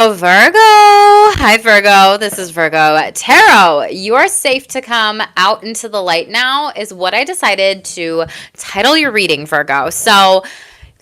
Virgo. Hi, Virgo. This is Virgo Tarot. You are safe to come out into the light now, is what I decided to title your reading, Virgo. So,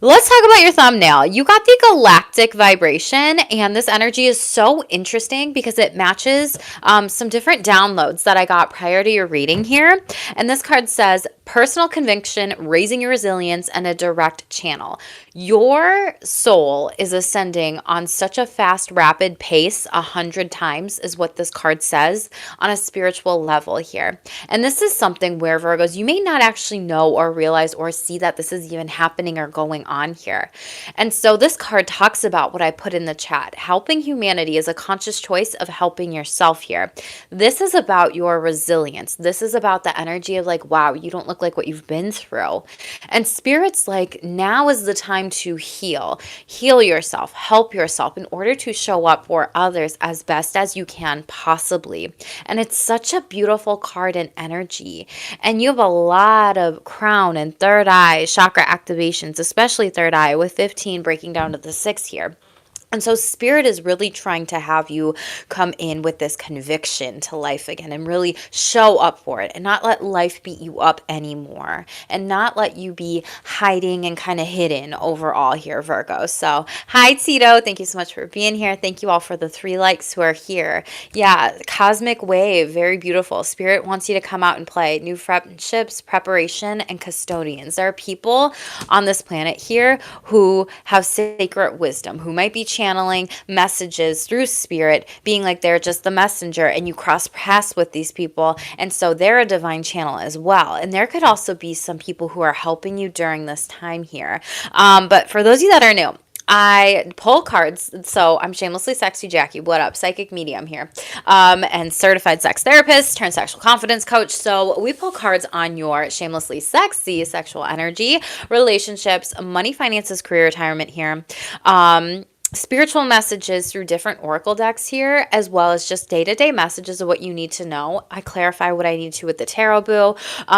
let's talk about your thumbnail. You got the galactic vibration, and this energy is so interesting because it matches some different downloads that I got prior to your reading here. And this card says personal conviction, raising your resilience, and a direct channel. Your soul is ascending on such a fast, rapid pace, 100 times, is what this card says on a spiritual level here. And this is something where, Virgos, you may not actually know or realize or see that this is even happening or going on here. And so this card talks about what I put in the chat. Helping humanity is a conscious choice of helping yourself here. This is about your resilience. This is about the energy of like, wow, you don't look like what you've been through. And Spirit's like, now is the time to heal. Heal yourself, help yourself in order to show up for others as best as you can possibly. And it's such a beautiful card and energy. And you have a lot of crown and third eye chakra activations, especially third eye, with 15 breaking down to the 6 here. And so Spirit is really trying to have you come in with this conviction to life again and really show up for it and not let life beat you up anymore and not let you be hiding and kind of hidden overall here, Virgo. So hi, Tito. Thank you so much for being here. Thank you all for the 3 likes who are here. Yeah, cosmic wave, very beautiful. Spirit wants you to come out and play. New friendships, preparation, and custodians. There are people on this planet here who have sacred wisdom, who might be channeling messages through Spirit, being like they're just the messenger, and you cross paths with these people, and so they're a divine channel as well. And there could also be some people who are helping you during this time here. But for those of you that are new, I pull cards. So I'm Shamelessly Sexy Jackie. What up? Psychic medium here. And certified sex therapist, turned sexual confidence coach. So we pull cards on your shamelessly sexy sexual energy, relationships, money, finances, career, retirement here. Spiritual messages through different oracle decks here, as well as just day-to-day messages of what you need to know. I clarify what I need to with the tarot boo.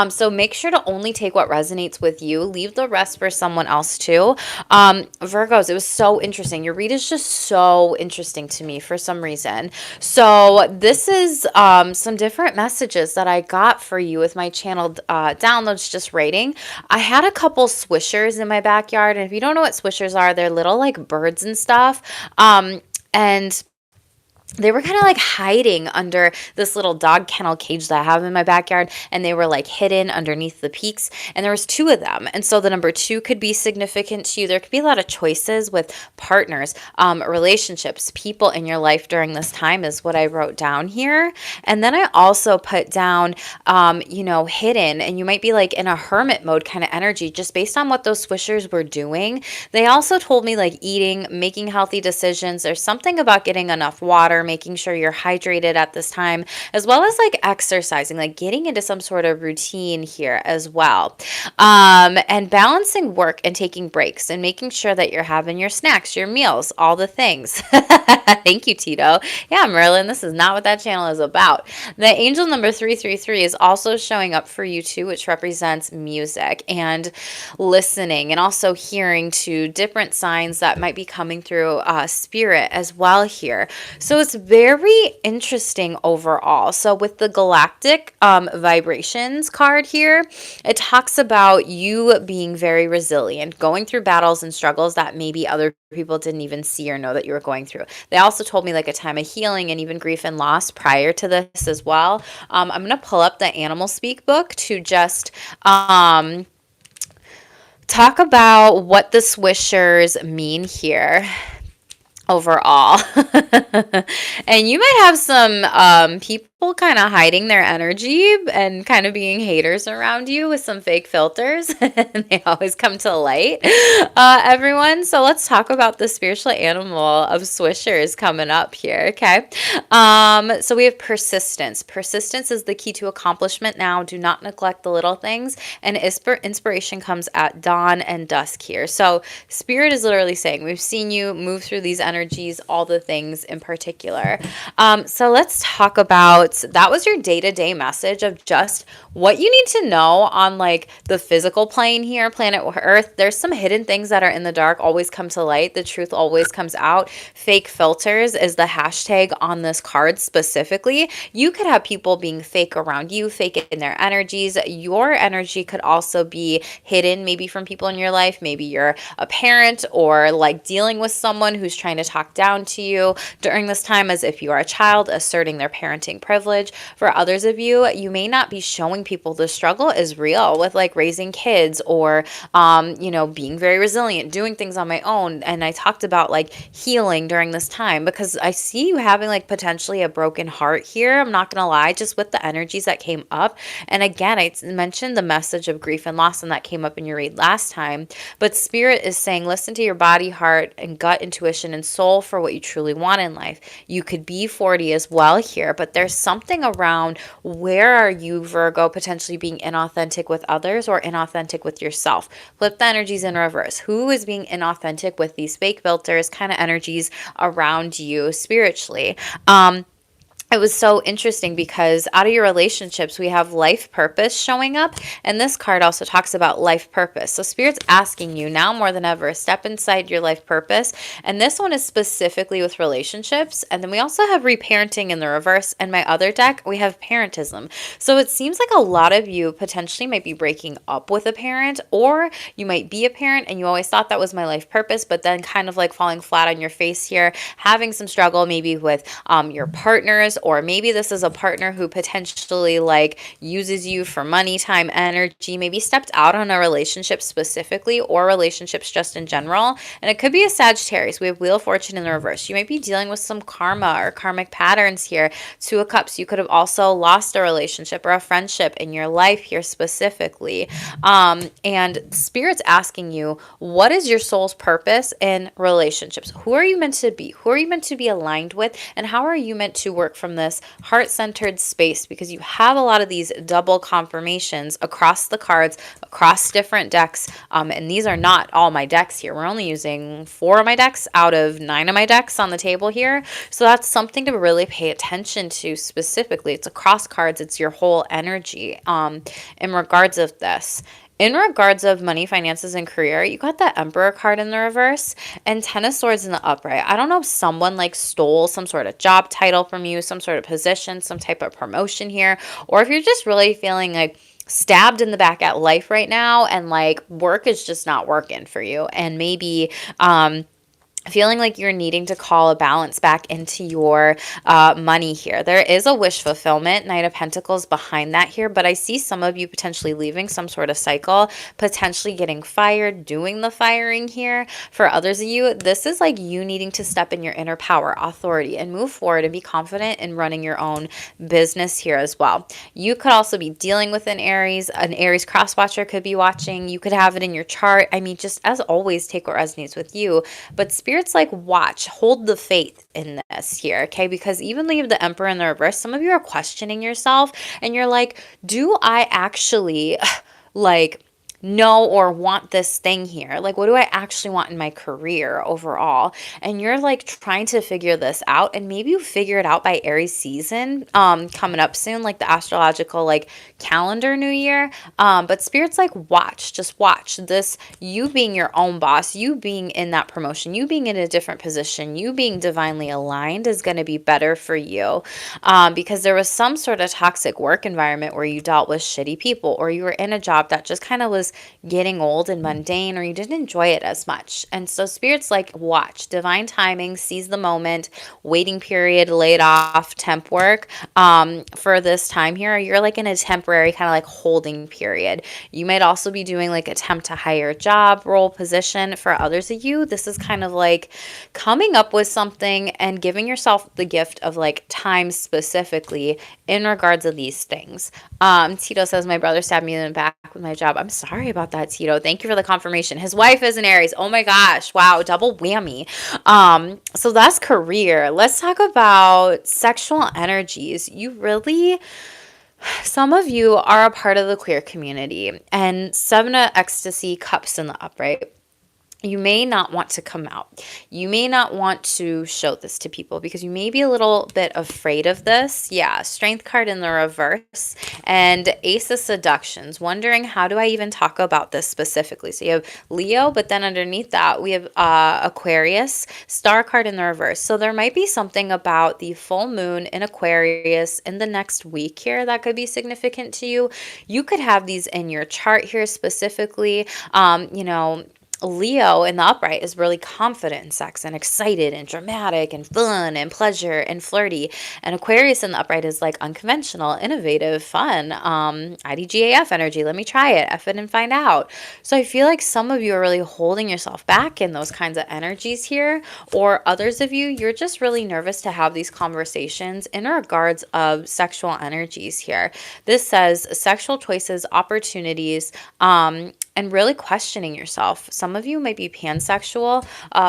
So make sure to only take what resonates with you. Leave the rest for someone else too. Virgos, it was so interesting. Your read is just so interesting to me for some reason. So this is some different messages that I got for you with my channel downloads just rating. I had a couple swishers in my backyard, and if you don't know what swishers are, they're little like birds and stuff. And they were kind of like hiding under this little dog kennel cage that I have in my backyard, and they were like hidden underneath the peaks, and there was 2 of them. And so the number 2 could be significant to you. There could be a lot of choices with partners, relationships, people in your life during this time is what I wrote down here. And then I also put down hidden, and you might be like in a hermit mode kind of energy just based on what those swishers were doing. They also told me like eating, making healthy decisions. There's something about getting enough water, making sure you're hydrated at this time, as well as like exercising, like getting into some sort of routine here as well. And balancing work and taking breaks and making sure that you're having your snacks, your meals, all the things. Thank you, Tito. Yeah, Merlin, this is not what that channel is about. The angel number 333 is also showing up for you too, which represents music and listening and also hearing to different signs that might be coming through Spirit as well here. So it's very interesting overall. So with the galactic vibrations card here, it talks about you being very resilient, going through battles and struggles that maybe other people didn't even see or know that you were going through. They also told me like a time of healing and even grief and loss prior to this as well. I'm going to pull up the Animal Speak book to just talk about what the swishers mean here overall. And you might have some people kind of hiding their energy and kind of being haters around you with some fake filters. And they always come to light, everyone. So let's talk about the spiritual animal of swishers coming up here, okay? So we have persistence. Persistence is the key to accomplishment now. Do not neglect the little things. And inspiration comes at dawn and dusk here. So Spirit is literally saying, we've seen you move through these energies, all the things in particular. So let's talk about that was your day-to-day message of just what you need to know on like the physical plane here, planet Earth. There's some hidden things that are in the dark always come to light. The truth always comes out. Fake filters is the hashtag on this card specifically. You could have people being fake around you, fake in their energies. Your energy could also be hidden maybe from people in your life. Maybe you're a parent or like dealing with someone who's trying to talk down to you during this time as if you are a child asserting their parenting privilege. For others of you, you may not be showing people the struggle is real with like raising kids or being very resilient, doing things on my own. And I talked about like healing during this time because I see you having like potentially a broken heart here. I'm not gonna lie, just with the energies that came up. And again, I mentioned the message of grief and loss, and that came up in your read last time. But Spirit is saying, listen to your body, heart, and gut intuition and soul for what you truly want in life. You could be 40 as well here, but there's something around where are you, Virgo, potentially being inauthentic with others or inauthentic with yourself. Flip the energies in reverse. Who is being inauthentic with these fake filters kind of energies around you spiritually? It was so interesting because out of your relationships, we have life purpose showing up. And this card also talks about life purpose. So Spirit's asking you now more than ever, step inside your life purpose. And this one is specifically with relationships. And then we also have reparenting in the reverse. And my other deck, we have parentism. So it seems like a lot of you potentially might be breaking up with a parent, or you might be a parent and you always thought that was my life purpose, but then kind of like falling flat on your face here, having some struggle maybe with your partners, or maybe this is a partner who potentially like uses you for money, time, energy, maybe stepped out on a relationship specifically or relationships just in general. And it could be a Sagittarius. We have Wheel of Fortune in the reverse. You might be dealing with some karma or karmic patterns here. Two of Cups. You could have also lost a relationship or a friendship in your life here specifically. And Spirit's asking you, what is your soul's purpose in relationships? Who are you meant to be? Who are you meant to be aligned with? And how are you meant to work from this heart-centered space? Because you have a lot of these double confirmations across the cards, across different decks. And these are not all my decks here. We're only using 4 of my decks out of 9 of my decks on the table here. So that's something to really pay attention to specifically. It's across cards. It's your whole energy in regards of this. In regards of money, finances, and career, you got that Emperor card in the reverse and Ten of Swords in the upright. I don't know if someone like stole some sort of job title from you, some sort of position, some type of promotion here, or if you're just really feeling like stabbed in the back at life right now and like work is just not working for you, and maybe feeling like you're needing to call a balance back into your money here. There is a wish fulfillment, Knight of Pentacles behind that here, but I see some of you potentially leaving some sort of cycle, potentially getting fired, doing the firing here. For others of you, this is like you needing to step in your inner power, authority, and move forward and be confident in running your own business here as well. You could also be dealing with an Aries cross watcher could be watching. You could have it in your chart. I mean, just as always, take what resonates with you, but Spirit's like, watch, hold the faith in this here, okay? Because even leave the Emperor in the reverse, some of you are questioning yourself and you're like, do I actually like know or want this thing here? Like, what do I actually want in my career overall? And you're like trying to figure this out, and maybe you figure it out by Aries season coming up soon, like the astrological like calendar new year. But Spirit's like, just watch this, you being your own boss, you being in that promotion, you being in a different position, you being divinely aligned is going to be better for you, because there was some sort of toxic work environment where you dealt with shitty people, or you were in a job that just kind of was getting old and mundane, or you didn't enjoy it as much. And so Spirit's like, watch, divine timing, seize the moment, waiting period, laid off, temp work for this time here. You're like in a temporary kind of like holding period. You might also be doing like attempt to hire job, role, position. For others of you, this is kind of like coming up with something and giving yourself the gift of like time specifically in regards of these things. Tito says, my brother stabbed me in the back with my job. I'm sorry about that, Tito. Thank you for the confirmation. His wife is an Aries. Oh my gosh. Wow. Double whammy. So that's career. Let's talk about sexual energies. Some of you are a part of the queer community, and 7 of Ecstasy, Cups in the upright. you may not want to come out. You may not want to show this to people because you may be a little bit afraid of this. Yeah, Strength card in the reverse and Ace of Seductions, wondering how do I even talk about this specifically? So you have Leo, but then underneath that we have Aquarius, Star card in the reverse. So there might be something about the full moon in Aquarius in the next week here that could be significant to you. You could have these in your chart here specifically. Leo in the upright is really confident in sex and excited and dramatic and fun and pleasure and flirty. And Aquarius in the upright is like unconventional, innovative, fun, IDGAF energy. Let me try it, F it and find out. So I feel like some of you are really holding yourself back in those kinds of energies here, or others of you, you're just really nervous to have these conversations in regards of sexual energies here. This says sexual choices, opportunities, and really questioning yourself. Some of you might be pansexual.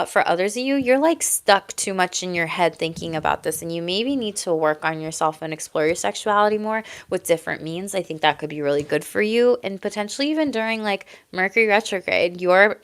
For others of you, you're like stuck too much in your head thinking about this, and you maybe need to work on yourself and explore your sexuality more with different means. I think that could be really good for you, and potentially even during like Mercury retrograde, your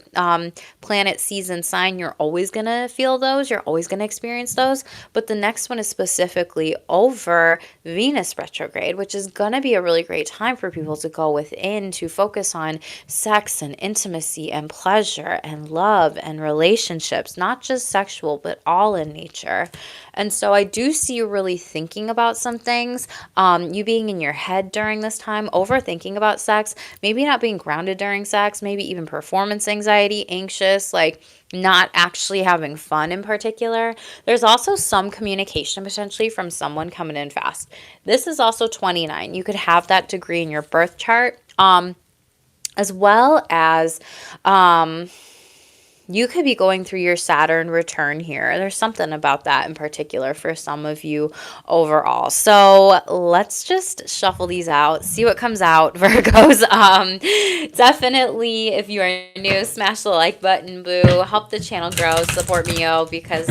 planet season sign, you're always going to feel those, you're always going to experience those. But the next one is specifically over Venus retrograde, which is going to be a really great time for people to go within to focus on sex and intimacy and pleasure and love and relationships, not just sexual, but all in nature. And so I do see you really thinking about some things, you being in your head during this time, overthinking about sex, maybe not being grounded during sex, maybe even performance anxiety, anxious, like not actually having fun in particular. There's also some communication potentially from someone coming in fast. This is also 29. You could have that degree in your birth chart. As well as you could be going through your Saturn return here. There's something about that in particular for some of you overall. So let's just shuffle these out, see what comes out, Virgos. Definitely, if you are new, smash the like button, boo. Help the channel grow, support me, because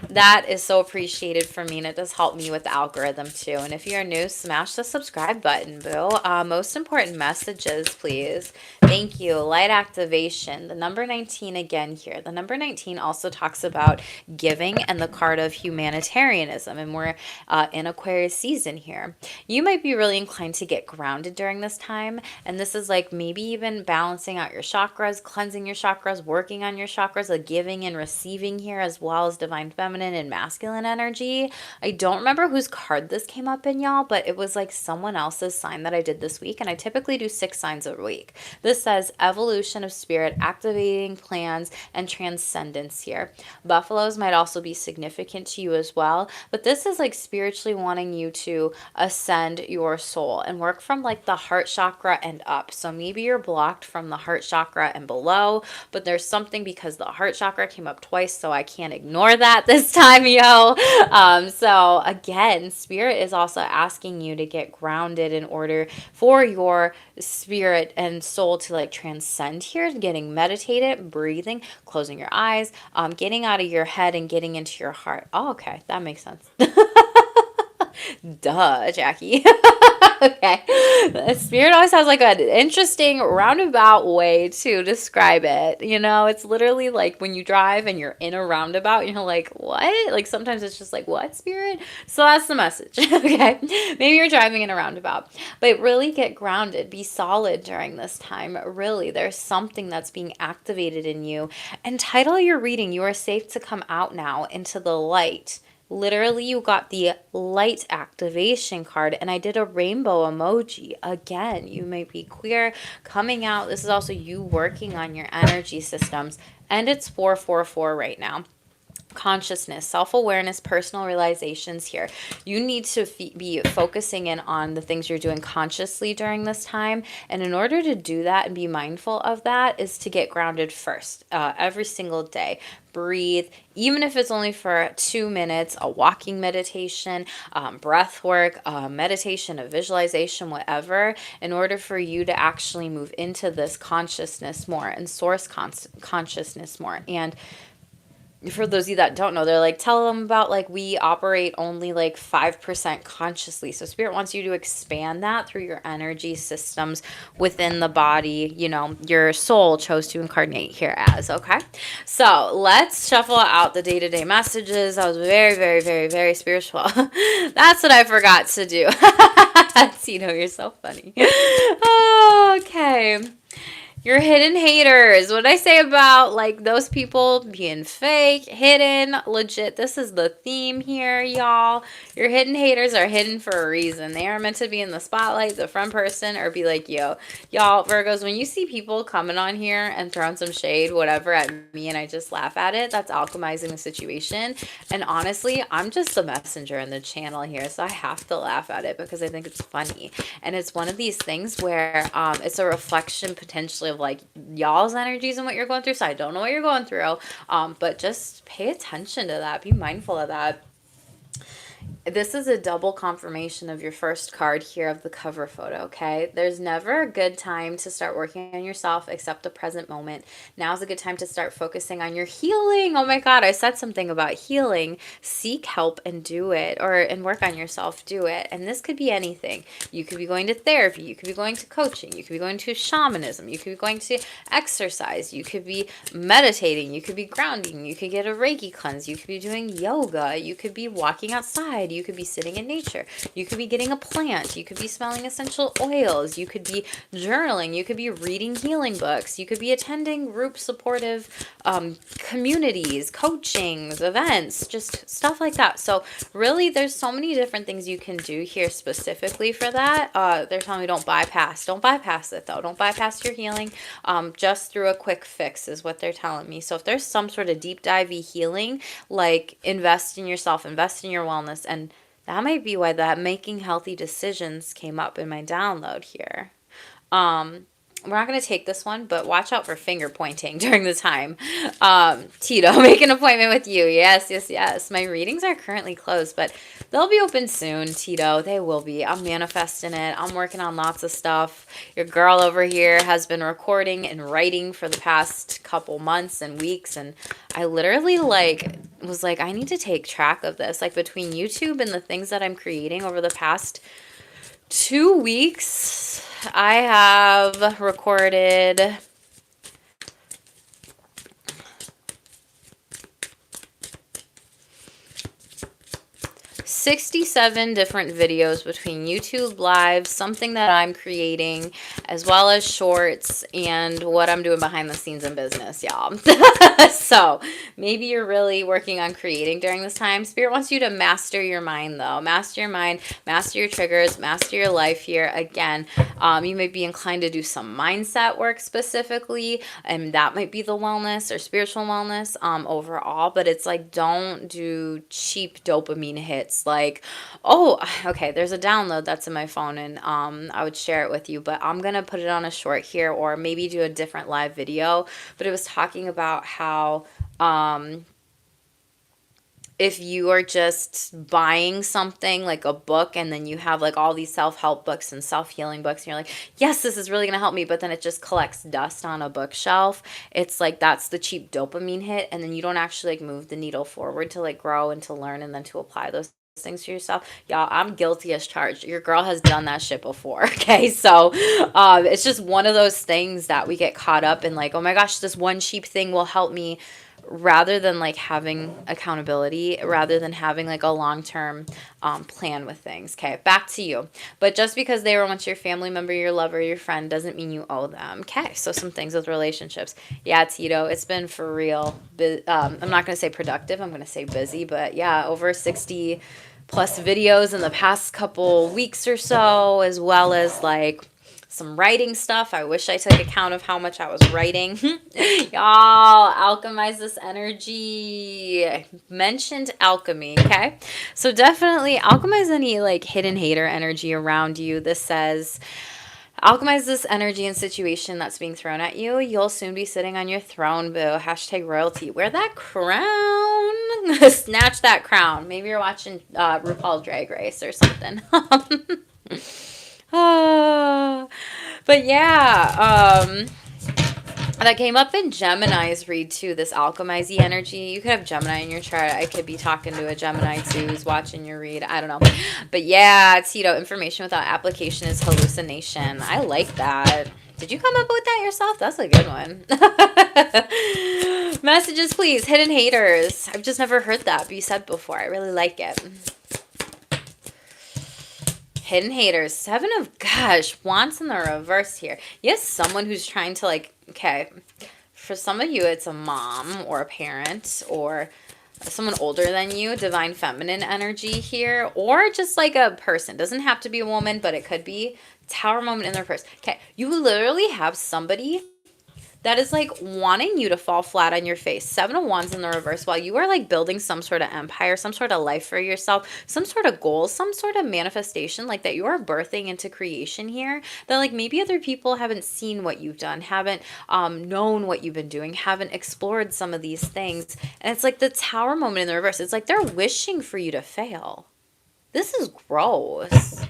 that is so appreciated for me, and it does help me with the algorithm too. And if you're new, smash the subscribe button, boo. Most important messages, please. Thank you. Light activation. The number 19 again here. The number 19 also talks about giving and the card of humanitarianism, and we're in Aquarius season here. You might be really inclined to get grounded during this time, and this is like maybe even balancing out your chakras, cleansing your chakras, working on your chakras, like giving and receiving here, as well as divine feminine and masculine energy. I don't remember whose card this came up in, y'all, but it was like someone else's sign that I did this week, and I typically do 6 signs a week. This says evolution of spirit, activating plans, and transcendence here. Buffaloes might also be significant to you as well, but this is like spiritually wanting you to ascend your soul and work from like the heart chakra and up. So maybe you're blocked from the heart chakra and below, but there's something because the heart chakra came up twice, so I can't ignore that this time, yo. So again, spirit is also asking you to get grounded in order for your spirit and soul to like transcend here, getting meditated, breathing, closing your eyes, getting out of your head and getting into your heart. Oh, okay, that makes sense. Duh, Jackie. Okay. The spirit always has like an interesting roundabout way to describe it. You know, it's literally like when you drive and you're in a roundabout and you're like, what? Like sometimes it's just like, what, spirit? So that's the message. Okay. Maybe you're driving in a roundabout, but really get grounded, be solid during this time. Really, there's something that's being activated in you. And title your reading, You Are Safe to Come Out Now into the Light. Literally, you got the light activation card, and I did a rainbow emoji. Again, you might be queer, coming out. This is also you working on your energy systems, and it's 444 right now. Consciousness, self-awareness, personal realizations here. You need to be focusing in on the things you're doing consciously during this time. And in order to do that and be mindful of that is to get grounded first, every single day. Breathe, even if it's only for 2 minutes, a walking meditation, breath work, meditation, a visualization, whatever, in order for you to actually move into this consciousness more and source consciousness more. And for those of you that don't know, they're like, tell them about like we operate only like 5% consciously. So spirit wants you to expand that through your energy systems within the body, you know, your soul chose to incarnate here as. Okay. So let's shuffle out the day-to-day messages. I was very, very, very, very spiritual. That's what I forgot to do. Tito, you're so funny. Okay. Your hidden haters. What did I say about like those people being fake, hidden, legit? This is the theme here, y'all. Your hidden haters are hidden for a reason. They are meant to be in the spotlight, the front person, or be like, yo, y'all, Virgos, when you see people coming on here and throwing some shade, whatever, at me and I just laugh at it, that's alchemizing the situation. And honestly, I'm just the messenger in the channel here, so I have to laugh at it because I think it's funny. And it's one of these things where it's a reflection potentially of like y'all's energies and what you're going through. So I don't know what you're going through, but just pay attention to that. Be mindful of that. This is a double confirmation of your first card here of the cover photo, okay? There's never a good time to start working on yourself except the present moment. Now's a good time to start focusing on your healing. Oh my God, I said something about healing. Seek help and do it, and work on yourself, do it. And this could be anything. You could be going to therapy, you could be going to coaching, you could be going to shamanism, you could be going to exercise, you could be meditating, you could be grounding, you could get a Reiki cleanse, you could be doing yoga, you could be walking outside, you could be sitting in nature, you could be getting a plant, you could be smelling essential oils, you could be journaling, you could be reading healing books, you could be attending group supportive communities, coachings, events, just stuff like that. So really there's so many different things you can do here specifically for that. They're telling me don't bypass it though. Don't bypass your healing just through a quick fix is what they're telling me. So if there's some sort of deep divey healing, like invest in yourself, invest in your wellness, and that might be why that making healthy decisions came up in my download here. We're not going to take this one, but watch out for finger pointing during the time. Tito, make an appointment with you. Yes, yes, yes. My readings are currently closed, but they'll be open soon, Tito. They will be. I'm manifesting it. I'm working on lots of stuff. Your girl over here has been recording and writing for the past couple months and weeks, and I literally was like, I need to take track of this. Like between YouTube and the things that I'm creating over the past 2 weeks, I have recorded 67 different videos between YouTube lives, something that I'm creating, as well as shorts and what I'm doing behind the scenes in business, y'all. So maybe you're really working on creating during this time. Spirit wants you to master your mind, though. Master your mind, master your triggers, master your life here. Again, you may be inclined to do some mindset work specifically, and that might be the wellness or spiritual wellness overall, but it's like don't do cheap dopamine hits like, oh, okay, there's a download that's in my phone and I would share it with you, but I'm gonna put it on a short here or maybe do a different live video. But it was talking about how if you are just buying something like a book and then you have like all these self-help books and self-healing books and you're like, yes, this is really going to help me, but then it just collects dust on a bookshelf, it's like that's the cheap dopamine hit, and then you don't actually like move the needle forward to like grow and to learn and then to apply those things to yourself. Y'all, I'm guilty as charged. Your girl has done that shit before. Okay, so it's just one of those things that we get caught up in, like, oh my gosh, this one cheap thing will help me, rather than like having accountability, rather than having like a long-term plan with things. Okay, back to you. But just because they were once your family member, your lover, your friend, doesn't mean you owe them. Okay, so some things with relationships. Yeah, Tito, it's been for real. I'm not going to say productive, I'm going to say busy, but yeah, over 60 plus videos in the past couple weeks or so, as well as like some writing stuff. I wish I took account of how much I was writing. Y'all, alchemize this energy. I mentioned alchemy, okay? So definitely alchemize any like hidden hater energy around you. This says, alchemize this energy and situation that's being thrown at you. You'll soon be sitting on your throne, boo. Hashtag royalty. Wear that crown. Snatch that crown. Maybe you're watching RuPaul's Drag Race or something. But yeah, That came up in Gemini's read too, this alchemizy energy. You could have Gemini in your chart. I could be talking to a Gemini too who's watching your read. I don't know. But yeah, Tito, information without application is hallucination. I like that. Did you come up with that yourself? That's a good one. Messages, please. Hidden haters. I've just never heard that be said before. I really like it. Hidden haters. Seven of, gosh, wands in the reverse here. Yes, someone who's trying to like, okay, for some of you, it's a mom or a parent or someone older than you, divine feminine energy here, or just like a person. Doesn't have to be a woman, but it could be. Tower moment in their purse. Okay, you literally have somebody that is like wanting you to fall flat on your face. Seven of Wands in the reverse, while you are like building some sort of empire, some sort of life for yourself, some sort of goal, some sort of manifestation like that you are birthing into creation here, that like maybe other people haven't seen what you've done, haven't known what you've been doing, haven't explored some of these things. And it's like the Tower moment in the reverse. It's like they're wishing for you to fail. This is gross.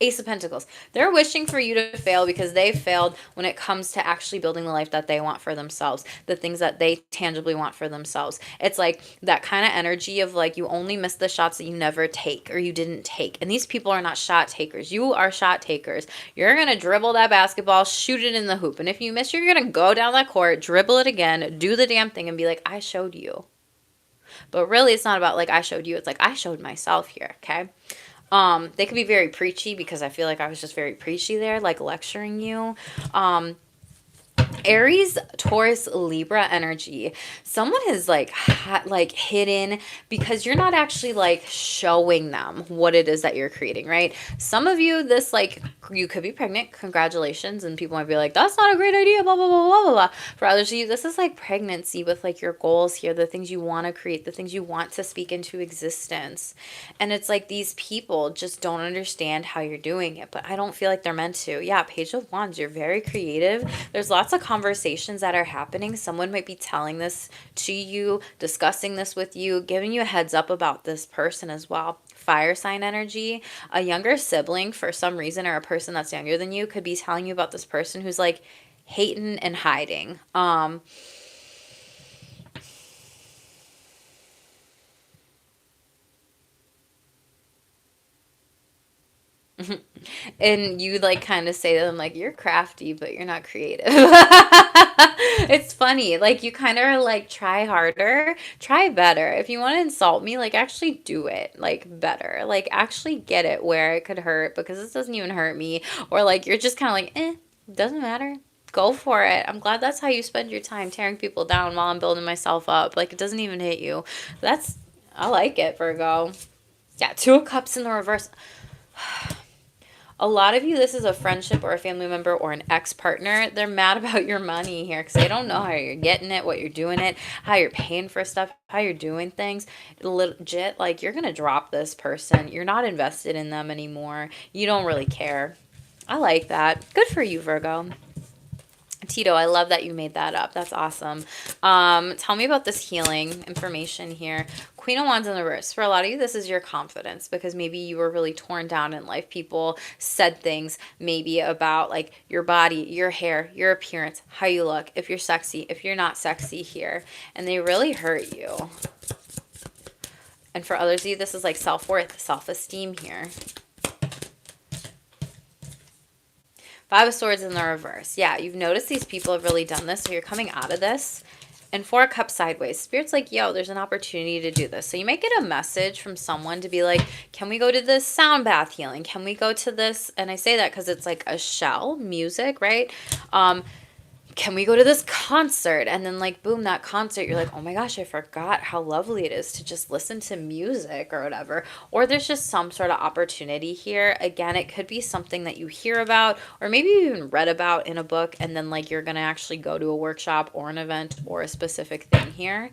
Ace of Pentacles. They're wishing for you to fail because they failed when it comes to actually building the life that they want for themselves, the things that they tangibly want for themselves. It's like that kind of energy of like you only miss the shots that you never take or you didn't take. And these people are not shot takers. You are shot takers. You're going to dribble that basketball, shoot it in the hoop. And if you miss, you're going to go down that court, dribble it again, do the damn thing and be like, I showed you. But really, it's not about like I showed you. It's like I showed myself here, okay? They could be very preachy because I feel like I was just very preachy there, like lecturing you. Aries, Taurus, Libra energy. Someone is like hidden because you're not actually like showing them what it is that you're creating, right? Some of you, this like you could be pregnant, congratulations, and people might be like, that's not a great idea, blah blah blah blah blah blah. For others of you, this is like pregnancy with like your goals here, the things you want to create, the things you want to speak into existence. And it's like these people just don't understand how you're doing it, but I don't feel like they're meant to. Yeah, Page of Wands, you're very creative. There's lots of conversations that are happening. Someone might be telling this to you, discussing this with you, giving you a heads up about this person as well. Fire sign energy. A younger sibling for some reason, or a person that's younger than you, could be telling you about this person who's like hating and hiding. And you like kind of say to them like, you're crafty but you're not creative. It's funny, like you kind of are like, try harder, try better. If you want to insult me, like actually do it like better, like actually get it where it could hurt, because this doesn't even hurt me. Or like you're just kind of like, doesn't matter, go for it. I'm glad that's how you spend your time, tearing people down while I'm building myself up. Like it doesn't even hit you. I like it, Virgo. Yeah, Two of Cups in the reverse. A lot of you, this is a friendship or a family member or an ex-partner. They're mad about your money here because they don't know how you're getting it, what you're doing it, how you're paying for stuff, how you're doing things. Legit, like you're going to drop this person. You're not invested in them anymore. You don't really care. I like that. Good for you, Virgo. Tito, I love that you made that up. That's awesome. Tell me about this healing information here. Queen of Wands in the reverse. For a lot of you, this is your confidence, because maybe you were really torn down in life. People said things maybe about like your body, your hair, your appearance, how you look, if you're sexy, if you're not sexy here, and they really hurt you. And for others of you, this is like self-worth, self-esteem here. Five of Swords in the reverse. Yeah, you've noticed these people have really done this, so you're coming out of this. And Four of Cups sideways. Spirit's like, yo, there's an opportunity to do this. So you might get a message from someone to be like, can we go to this sound bath healing? Can we go to this? And I say that because it's like a shell, music, right? Can we go to this concert? And then like, boom, that concert, you're like, oh my gosh, I forgot how lovely it is to just listen to music or whatever. Or there's just some sort of opportunity here. Again, it could be something that you hear about, or maybe you even read about in a book, and then like you're going to actually go to a workshop or an event or a specific thing here.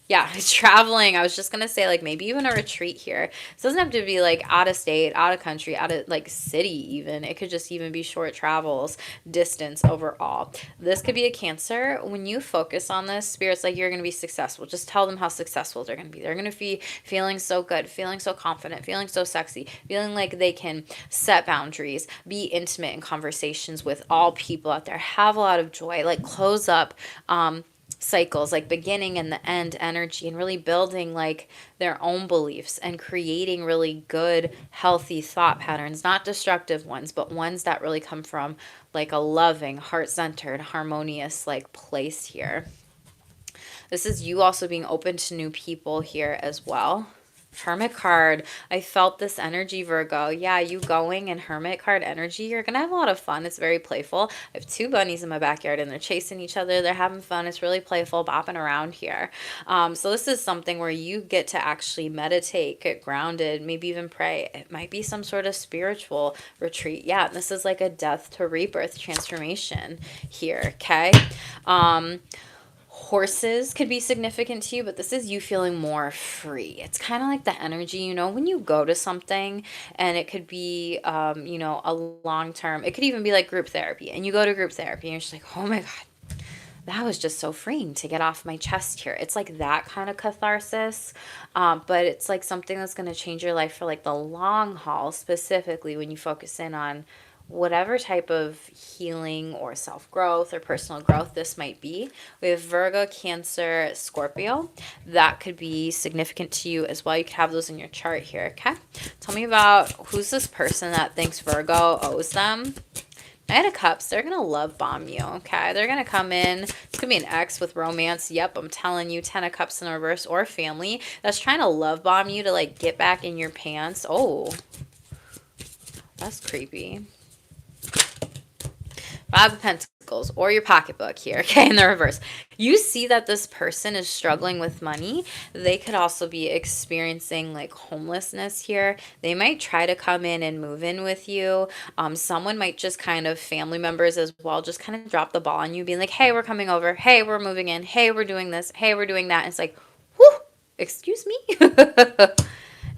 Yeah, traveling. I was just gonna say, like, maybe even a retreat here. It doesn't have to be like out of state, out of country, out of like city, even. It could just even be short travels, distance overall. This could be a Cancer. When you focus on this, Spirit's like, you're gonna be successful. Just tell them how successful they're gonna be. They're gonna be feeling so good, feeling so confident, feeling so sexy, feeling like they can set boundaries, be intimate in conversations with all people out there, have a lot of joy, like close up cycles, like beginning and the end energy, and really building like their own beliefs and creating really good healthy thought patterns, not destructive ones, but ones that really come from like a loving, heart-centered, harmonious like place here. This is you also being open to new people here as well. Hermit card. I felt this energy, Virgo. Yeah, you going in Hermit card energy. You're going to have a lot of fun. It's very playful. I have two bunnies in my backyard and they're chasing each other. They're having fun. It's really playful, bopping around here. So this is something where you get to actually meditate, get grounded, maybe even pray. It might be some sort of spiritual retreat. Yeah, this is like a death to rebirth transformation here, okay? Horses could be significant to you, but this is you feeling more free. It's kind of like the energy, when you go to something and it could be, a long term, it could even be like group therapy, and you go to group therapy and you're just like, oh my God, that was just so freeing to get off my chest here. It's like that kind of catharsis, but it's like something that's going to change your life for like the long haul, specifically when you focus in on whatever type of healing or self-growth or personal growth this might be. We have Virgo, Cancer, Scorpio. That could be significant to you as well. You could have those in your chart here, okay? Tell me about who's this person that thinks Virgo owes them. Knight of Cups, they're going to love bomb you, okay? They're going to come in. It's going to be an ex with romance. Yep, I'm telling you, 10 of Cups in the reverse, or family that's trying to love bomb you to, like, get back in your pants. Oh, that's creepy. Five of Pentacles, or your pocketbook here, okay, in the reverse. You see that this person is struggling with money. They could also be experiencing like homelessness here. They might try to come in and move in with you. Someone might just kind of, family members as well, just kind of drop the ball on you, being like, hey, we're coming over. Hey, we're moving in. Hey, we're doing this. Hey, we're doing that. And it's like, whew, excuse me?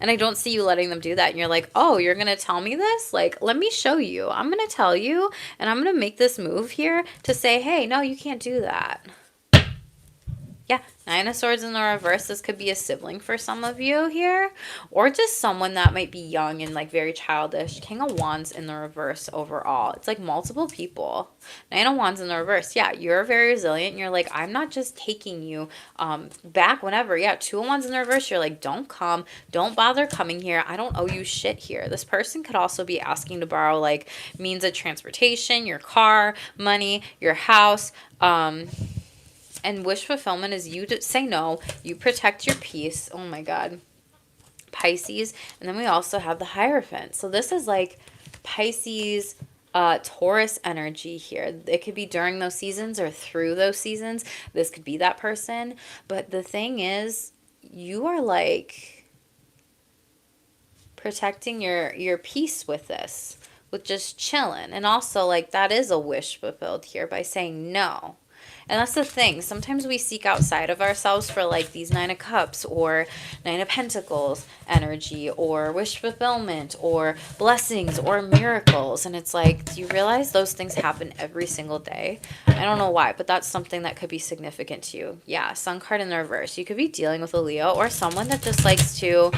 And I don't see you letting them do that. And you're like, oh, you're going to tell me this? Like, let me show you. I'm going to tell you, and I'm going to make this move here to say, hey, no, you can't do that. Yeah, Nine of Swords in the reverse. This could be a sibling for some of you here, or just someone that might be young and like very childish. King of Wands in the reverse overall. It's like multiple people. Nine of Wands in the reverse. Yeah, you're very resilient. You're like, I'm not just taking you back whenever. Yeah, Two of Wands in the reverse. You're like, don't come. Don't bother coming here. I don't owe you shit here. This person could also be asking to borrow like means of transportation, your car, money, your house, and wish fulfillment is you to say no. You protect your peace. Oh my God. Pisces. And then we also have the Hierophant. So this is like Pisces, Taurus energy here. It could be during those seasons or through those seasons. This could be that person. But the thing is, you are like protecting your peace with this, with just chilling. And also like that is a wish fulfilled here by saying no. And that's the thing. Sometimes we seek outside of ourselves for like these Nine of Cups or Nine of Pentacles energy or wish fulfillment or blessings or miracles. And it's like, do you realize those things happen every single day? I don't know why, but that's something that could be significant to you. Yeah, Sun card in the reverse. You could be dealing with a Leo or someone that just likes to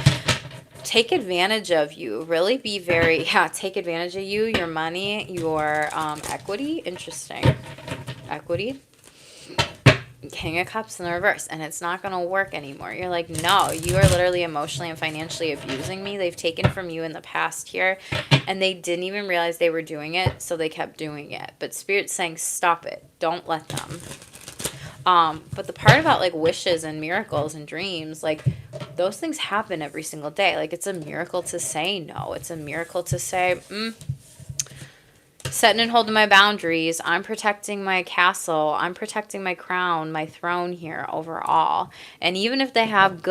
take advantage of you. Really be very, take advantage of you, your money, your equity. Interesting. Equity. King of Cups in the reverse, and it's not going to work anymore. You're like, no, you are literally emotionally and financially abusing me. They've taken from you in the past here, and they didn't even realize they were doing it, so they kept doing it. But Spirit's saying, stop it. Don't let them. But the part about like wishes and miracles and dreams, like those things happen every single day. Like it's a miracle to say no. It's a miracle to say, setting and holding my boundaries. I'm protecting my castle. I'm protecting my crown, my throne here overall. And even if they have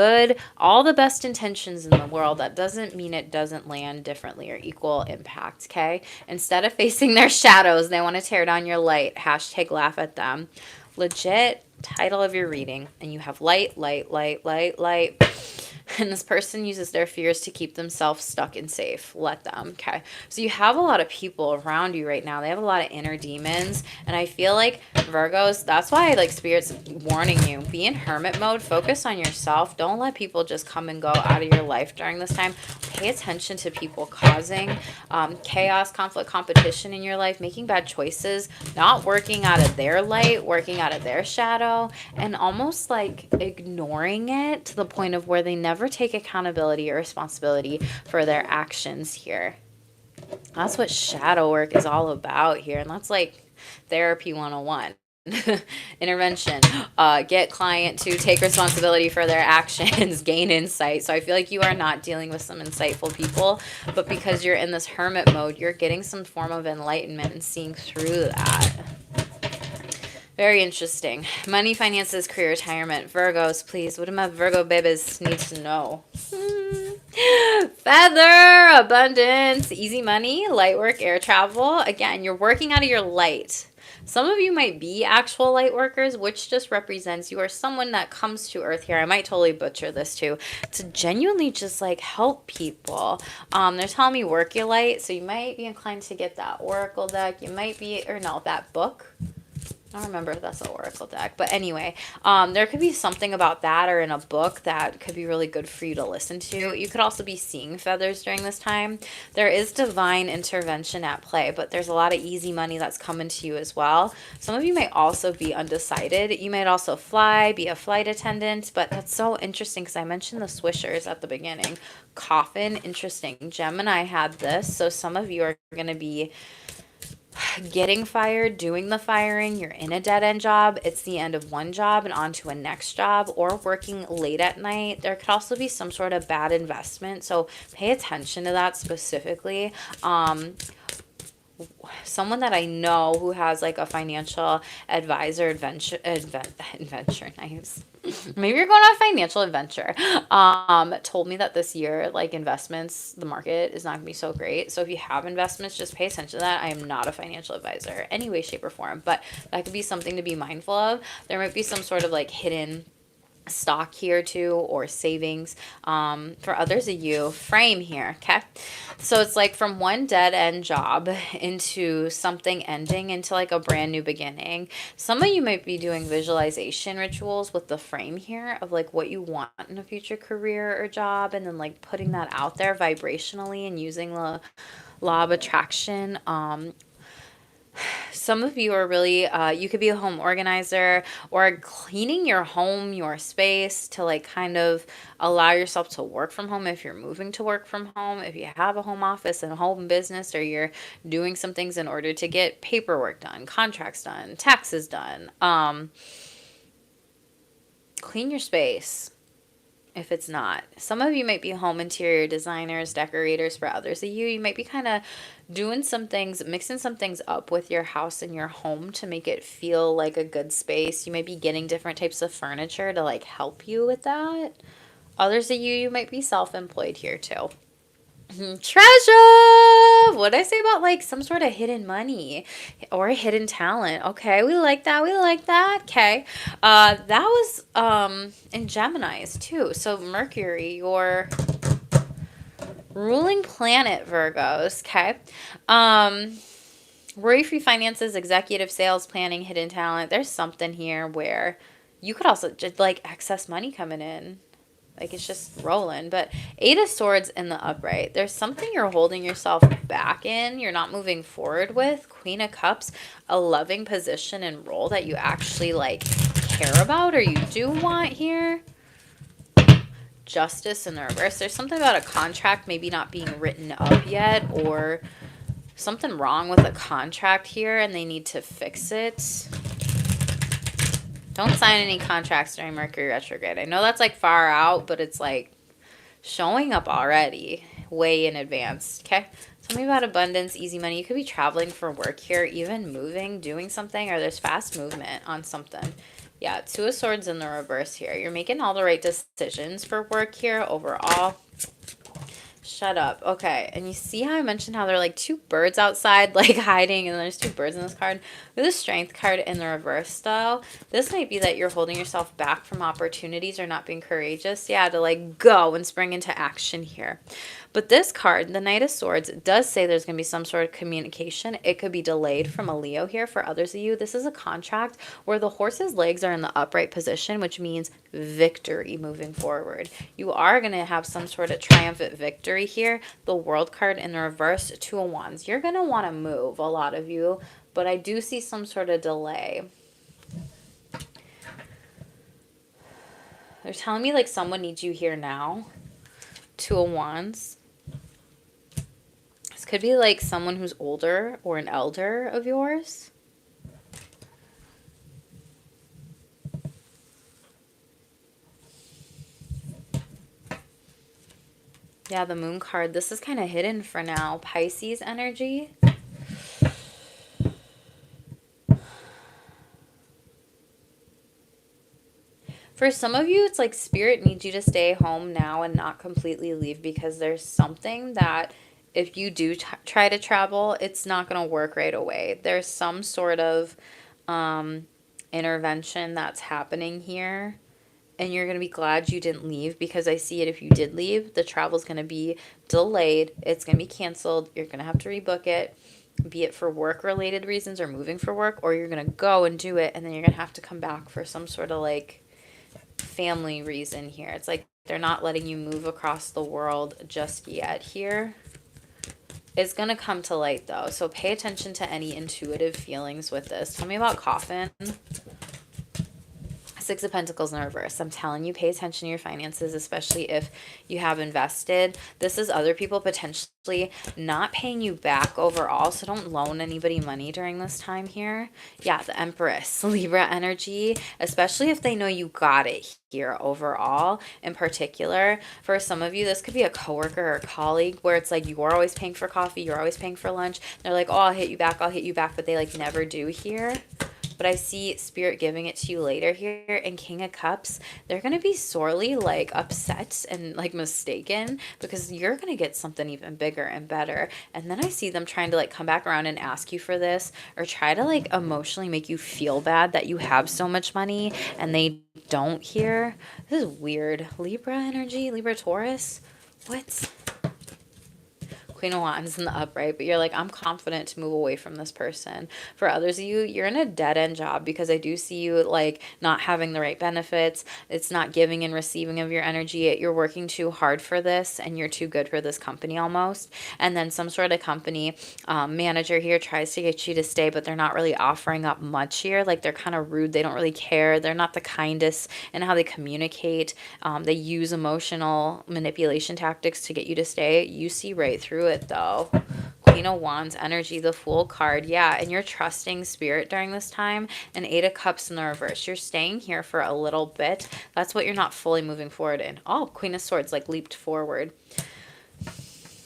all the best intentions in the world, that doesn't mean it doesn't land differently or equal impact, okay? Instead of facing their shadows, they want to tear down your light. Hashtag laugh at them. Legit, title of your reading, and you have light, light, light, light, light. And this person uses their fears to keep themselves stuck and safe. Let them. Okay. So you have a lot of people around you right now. They have a lot of inner demons. And I feel like Virgos, that's why like Spirit's warning you. Be in hermit mode. Focus on yourself. Don't let people just come and go out of your life during this time. Pay attention to people causing chaos, conflict, competition in your life, making bad choices, not working out of their light, working out of their shadow, and almost like ignoring it to the point of where they never take accountability or responsibility for their actions here. That's what shadow work is all about here. And that's like therapy 101. Intervention, get client to take responsibility for their actions, gain insight. So I feel like you are not dealing with some insightful people, but because you're in this hermit mode, you're getting some form of enlightenment and seeing through that. Very interesting. Money, finances, career, retirement. Virgos, please. What do my Virgo babies need to know? Feather, abundance, easy money, light work, air travel. Again, you're working out of your light. Some of you might be actual light workers, which just represents you are someone that comes to earth here. I might totally butcher this too, to genuinely just like help people. They're telling me work your light, so you might be inclined to get that oracle deck. You might be, or no, that book. I don't remember if that's an oracle deck, but anyway, there could be something about that or in a book that could be really good for you to listen to. You could also be seeing feathers during this time. There is divine intervention at play, but there's a lot of easy money that's coming to you as well. Some of you might also be undecided. You might also fly, be a flight attendant, but that's so interesting because I mentioned the swishers at the beginning. Coffin, interesting. Gemini had this, so some of you are going to be getting fired, doing the firing, you're in a dead-end job, it's the end of one job and on to a next job, or working late at night. There could also be some sort of bad investment, so pay attention to that specifically. Someone that I know who has like a financial advisor adventure, nice. Maybe you're going on a financial adventure. Told me that this year, like investments, the market is not gonna be so great. So if you have investments, just pay attention to that. I am not a financial advisor, any way, shape, or form, but that could be something to be mindful of. There might be some sort of like hidden stock here too, or savings. For others of you, frame here. Okay, so it's like from one dead end job into something ending into like a brand new beginning. Some of you might be doing visualization rituals with the frame here of like what you want in a future career or job, and then like putting that out there vibrationally and using the law of attraction. Some of you are really, you could be a home organizer or cleaning your home, your space to like kind of allow yourself to work from home if you're moving to work from home, if you have a home office and a home business, or you're doing some things in order to get paperwork done, contracts done, taxes done. Clean your space. If it's not, some of you might be home interior designers, decorators. For others of you, you might be kind of doing some things, mixing some things up with your house and your home to make it feel like a good space. You might be getting different types of furniture to like help you with that. Others of you, you might be self-employed here too. Treasure! What did I say about like some sort of hidden money or a hidden talent? Okay, we like that. We like that. Okay. That was in Gemini's too. So Mercury, your ruling planet, Virgos. Okay. Worry-free finances, executive sales, planning, hidden talent. There's something here where you could also just like excess money coming in. Like it's just rolling. But Eight of Swords in the upright. There's something you're holding yourself back in. You're not moving forward with. Queen of Cups, a loving position and role that you actually like care about or you do want here. Justice in the reverse. There's something about a contract maybe not being written up yet, or something wrong with a contract here and they need to fix it. Don't sign any contracts during Mercury retrograde. I know that's like far out, but it's like showing up already way in advance. Okay. Tell me about abundance, easy money. You could be traveling for work here, even moving, doing something, or there's fast movement on something. Yeah, Two of Swords in the reverse here. You're making all the right decisions for work here overall. Shut up. Okay. And you see how I mentioned how there are like two birds outside, like hiding, and there's two birds in this card? With the Strength card in the reverse, though, this might be that you're holding yourself back from opportunities or not being courageous. Yeah, to like go and spring into action here. But this card, the Knight of Swords, does say there's going to be some sort of communication. It could be delayed from a Leo here. For others of you, this is a contract where the horse's legs are in the upright position, which means victory moving forward. You are going to have some sort of triumphant victory here. The World card in the reverse, Two of Wands. You're going to want to move, a lot of you, but I do see some sort of delay. They're telling me like someone needs you here now. Two of Wands. This could be like someone who's older or an elder of yours. Yeah, the Moon card. This is kind of hidden for now. Pisces energy. For some of you, it's like Spirit needs you to stay home now and not completely leave, because there's something that if you do try to travel, it's not going to work right away. There's some sort of intervention that's happening here. And you're going to be glad you didn't leave, because I see it if you did leave, the travel's going to be delayed. It's going to be canceled. You're going to have to rebook it, be it for work-related reasons or moving for work, or you're going to go and do it, and then you're going to have to come back for some sort of like family reason here. It's like they're not letting you move across the world just yet here. It's going to come to light, though, so pay attention to any intuitive feelings with this. Tell me about Coffin. Six of Pentacles in the reverse. I'm telling you, pay attention to your finances, especially if you have invested. This is other people potentially not paying you back overall, so don't loan anybody money during this time here. Yeah, the Empress, Libra energy, especially if they know you got it here overall. In particular, for some of you, this could be a coworker or a colleague where it's like you're always paying for coffee, you're always paying for lunch. They're like, oh, I'll hit you back, but they like never do here. But I see Spirit giving it to you later here. And King of Cups, they're going to be sorely like upset and like mistaken, because you're going to get something even bigger and better. And then I see them trying to like come back around and ask you for this, or try to like emotionally make you feel bad that you have so much money and they don't here. This is weird. Libra energy, Libra Taurus. What? Queen of Wands in the upright, but you're like, I'm confident to move away from this person. For others of you, you're in a dead-end job, because I do see you like not having the right benefits. It's not giving and receiving of your energy. You're working too hard for this, and you're too good for this company almost. And then some sort of company manager here tries to get you to stay, but they're not really offering up much here. Like they're kind of rude. They don't really care. They're not the kindest in how they communicate. They use emotional manipulation tactics to get you to stay. You see right through it, though. Queen of Wands energy, the Fool card. Yeah, and you're trusting Spirit during this time. And Eight of Cups in the reverse. You're staying here for a little bit. That's what you're not fully moving forward in. Oh, Queen of Swords like leaped forward.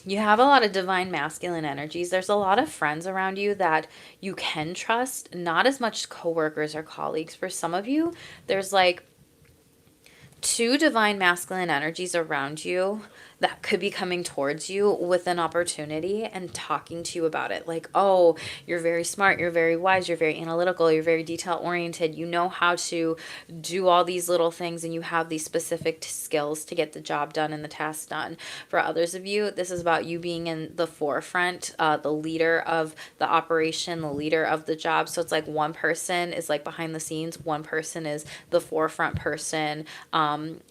You have a lot of divine masculine energies. There's a lot of friends around you that you can trust, not as much coworkers or colleagues. For some of you, there's like two divine masculine energies around you that could be coming towards you with an opportunity and talking to you about it. Like, oh, you're very smart, you're very wise, you're very analytical, you're very detail oriented, you know how to do all these little things, and you have these specific skills to get the job done and the task done. For others of you, this is about you being in the forefront, the leader of the operation, the leader of the job. So it's like one person is like behind the scenes, one person is the forefront person,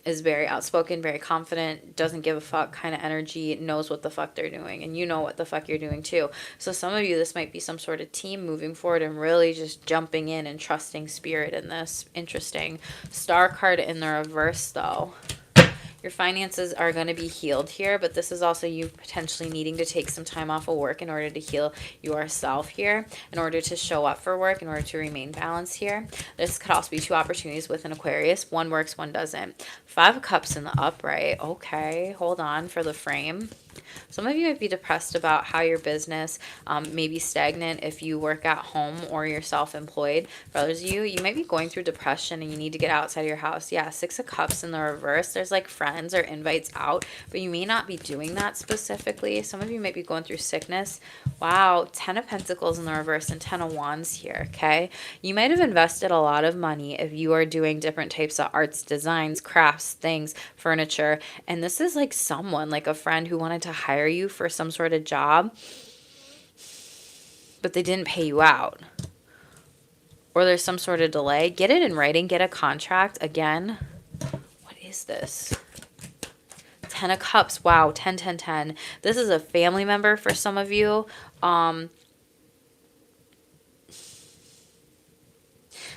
is very outspoken, very confident, doesn't give a fuck kind of energy, knows what the fuck they're doing, and you know what the fuck you're doing too. So some of you, this might be some sort of team moving forward and really just jumping in and trusting Spirit in this. Interesting. Star card in the reverse, though. Your finances are going to be healed here, but this is also you potentially needing to take some time off of work in order to heal yourself here, in order to show up for work, in order to remain balanced here. This could also be two opportunities with an Aquarius. One works, one doesn't. Five of Cups in the upright. Okay, hold on for the frame. Some of you might be depressed about how your business may be stagnant if you work at home or you're self-employed. For others of you, you might be going through depression and you need to get outside of your house. Yeah, Six of Cups in the reverse. There's like friends or invites out, but you may not be doing that specifically. Some of you might be going through sickness. Wow, 10 of Pentacles in the reverse and 10 of Wands here, okay? You might have invested a lot of money if you are doing different types of arts, designs, crafts, things, furniture, and this is like someone, like a friend who wanted to hire you for some sort of job, but they didn't pay you out. Or there's some sort of delay. Get it in writing, get a contract. Again, what is this? 10 of Cups. Wow, 10, 10, 10. This is a family member for some of you.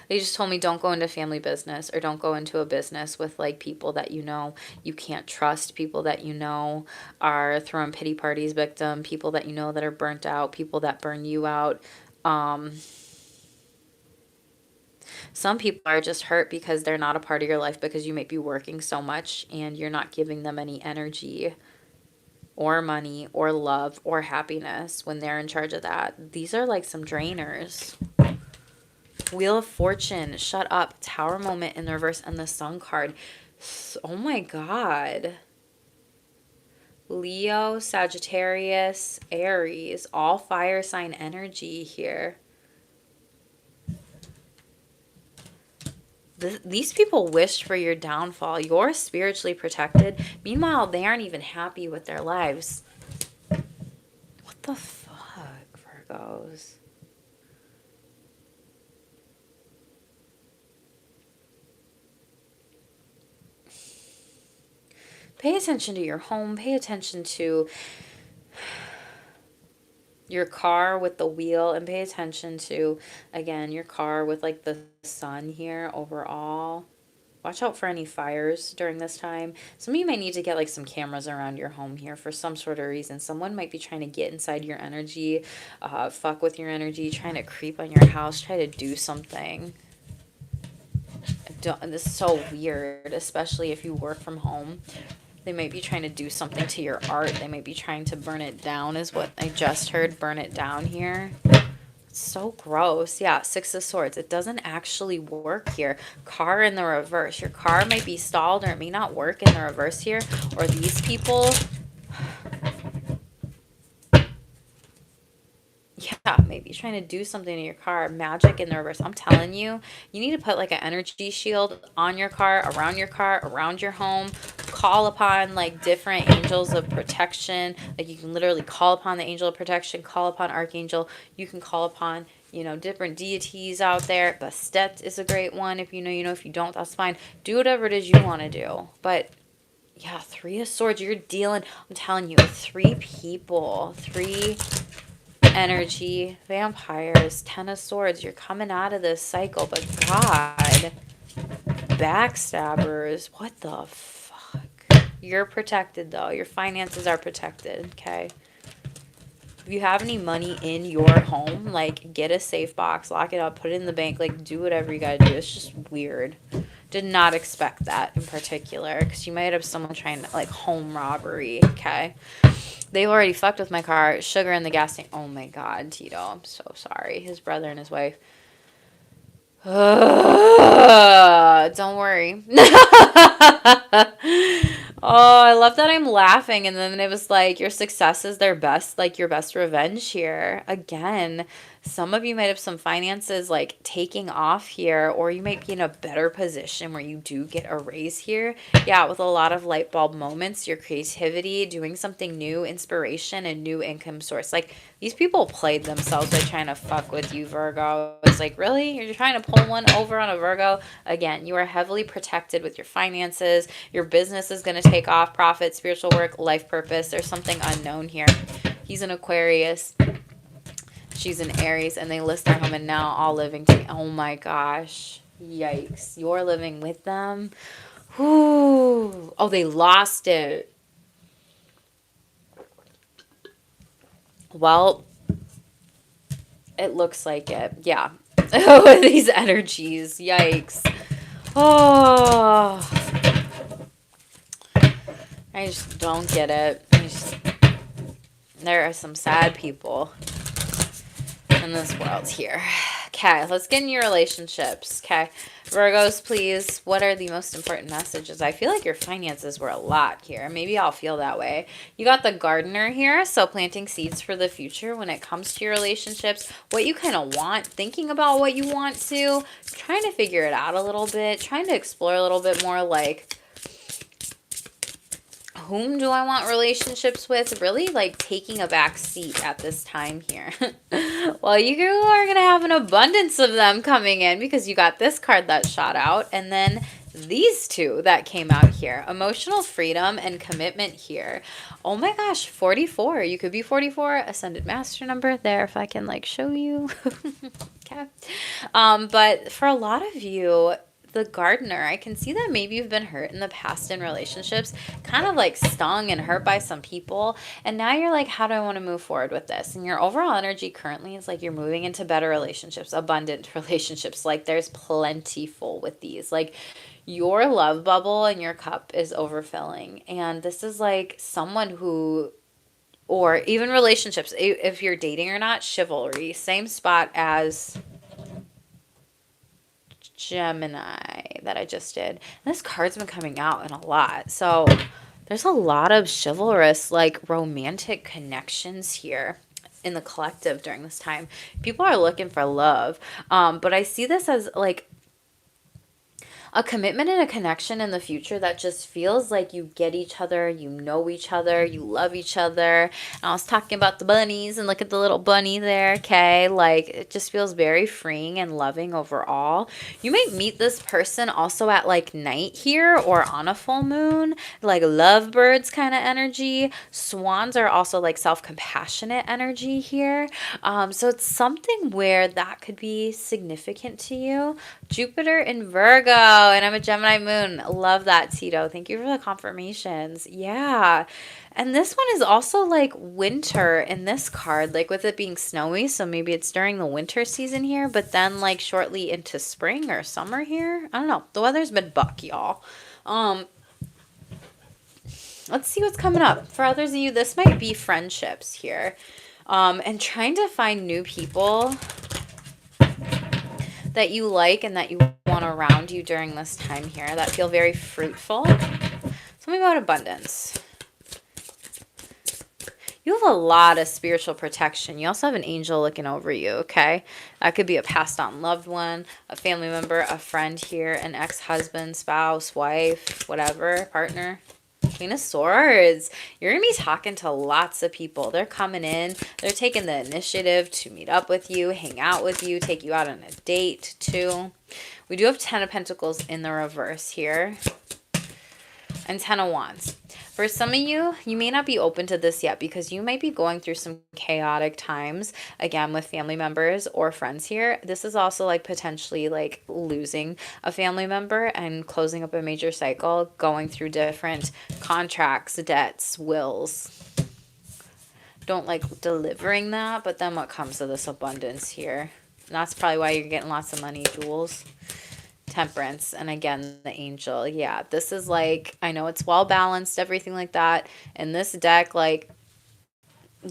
They just told me don't go into family business, or don't go into a business with like people that you know you can't trust, people that you know are throwing pity parties victim, people that you know that are burnt out, people that burn you out. Some people are just hurt because they're not a part of your life because you might be working so much and you're not giving them any energy or money or love or happiness when they're in charge of that. These are like some drainers. Wheel of Fortune, shut up, Tower moment in the reverse, and the Sun card. Oh my God. Leo, Sagittarius, Aries, all fire sign energy here. These people wished for your downfall. You're spiritually protected. Meanwhile, they aren't even happy with their lives. What the fuck, Virgos? Pay attention to your home. Pay attention to your car with the wheel, and pay attention to, again, your car with like the sun here overall. Watch out for any fires during this time. Some of you might need to get like some cameras around your home here for some sort of reason. Someone might be trying to get inside your energy, fuck with your energy, trying to creep on your house, try to do something. This is so weird, especially if you work from home. They might be trying to do something to your art. They might be trying to burn it down, is what I just heard. Burn it down here. It's so gross. Yeah, Six of Swords. It doesn't actually work here. Car in the reverse. Your car might be stalled, or it may not work in the reverse here. Or these people... Yeah, maybe trying to do something to your car. Magic in the reverse. I'm telling you, you need to put like an energy shield on your car, around your home. Call upon like different angels of protection. Like you can literally call upon the angel of protection, call upon archangel. You can call upon, you know, different deities out there. Bastet is a great one. If you know, you know. If you don't, that's fine. Do whatever it is you want to do. But yeah, Three of Swords. You're dealing, I'm telling you, 3 people. 3 energy, vampires, 10 of Swords. You're coming out of this cycle, but God, backstabbers, what the fuck? You're protected though. Your finances are protected, okay? If you have any money in your home, like get a safe box, lock it up, put it in the bank, like do whatever you gotta do. It's just weird. Did not expect that in particular, because you might have someone trying to, like, home robbery, okay? They've already fucked with my car. Sugar in the gas tank. Oh my God, Tito, I'm so sorry. His brother and his wife. Don't worry. Oh, I love that I'm laughing. And then it was like, your success is their best, like your best revenge here. Again, some of you might have some finances like taking off here, or you might be in a better position where you do get a raise here. Yeah, with a lot of light bulb moments, your creativity, doing something new, inspiration, and new income source. Like these people played themselves by trying to fuck with you, Virgo. It's like, really? You're trying to pull one over on a Virgo? Again, you are heavily protected with your finances. Your business is going to take off, profit, spiritual work, life purpose. There's something unknown here. He's an Aquarius. She's an Aries, and they list their home and now all living together. Oh my gosh. Yikes. You're living with them? Ooh. Oh, they lost it. Well, it looks like it. Yeah. These energies. Yikes. Oh. I just don't get it. There are some sad people in this world here. Okay, let's get in your relationships. Okay, Virgos, please, what are the most important messages? I feel like your finances were a lot here. Maybe I'll feel that way. You got the gardener here, so planting seeds for the future when it comes to your relationships, what you kind of want, thinking about what you want to, trying to figure it out a little bit, trying to explore a little bit more, like, whom do I want relationships with? Really like taking a back seat at this time here. Well, you are going to have an abundance of them coming in because you got this card that shot out and then these two that came out here. Emotional freedom and commitment here. Oh my gosh, 44. You could be 44. Ascended master number there if I can like show you. Okay. But for a lot of you, the gardener, I can see that maybe you've been hurt in the past in relationships, kind of like stung and hurt by some people. And now you're like, how do I want to move forward with this? And your overall energy currently is like you're moving into better relationships, abundant relationships. Like there's plentiful with these. Like your love bubble and your cup is overfilling. And this is like someone who, or even relationships, if you're dating or not, chivalry, same spot as Gemini that I just did. And this card's been coming out in a lot. So there's a lot of chivalrous, like romantic connections here in the collective during this time. People are looking for love. But I see this as like a commitment and a connection in the future that just feels like you get each other, you know each other, you love each other. And I was talking about the bunnies and look at the little bunny there, okay? Like it just feels very freeing and loving overall. You might meet this person also at like night here or on a full moon, like lovebirds kind of energy. Swans are also like self-compassionate energy here. So it's something where that could be significant to you. Jupiter in Virgo. And I'm a Gemini moon. Love that, Tito. Thank you for the confirmations. Yeah. And this one is also like winter in this card, like with it being snowy. So maybe it's during the winter season here, but then like shortly into spring or summer here. I don't know. The weather's been buck, y'all. Let's see what's coming up. For others of you, this might be friendships here. And trying to find new people that you like and that you want around you during this time here that feel very fruitful. Something about abundance. You have a lot of spiritual protection. You also have an angel looking over you, okay? That could be a passed on loved one, a family member, a friend here, an ex-husband, spouse, wife, whatever, partner. Queen of Swords. You're going to be talking to lots of people. They're coming in. They're taking the initiative to meet up with you, hang out with you, take you out on a date too. We do have 10 of Pentacles in the reverse here. And 10 of Wands. For some of you, you may not be open to this yet because you might be going through some chaotic times, again, with family members or friends here. This is also like potentially like losing a family member and closing up a major cycle, going through different contracts, debts, wills. Don't like delivering that, but then what comes to this abundance here? And that's probably why you're getting lots of money, jewels. Temperance, and again the angel. Yeah, this is like, I know it's well balanced, everything like that. And this deck, like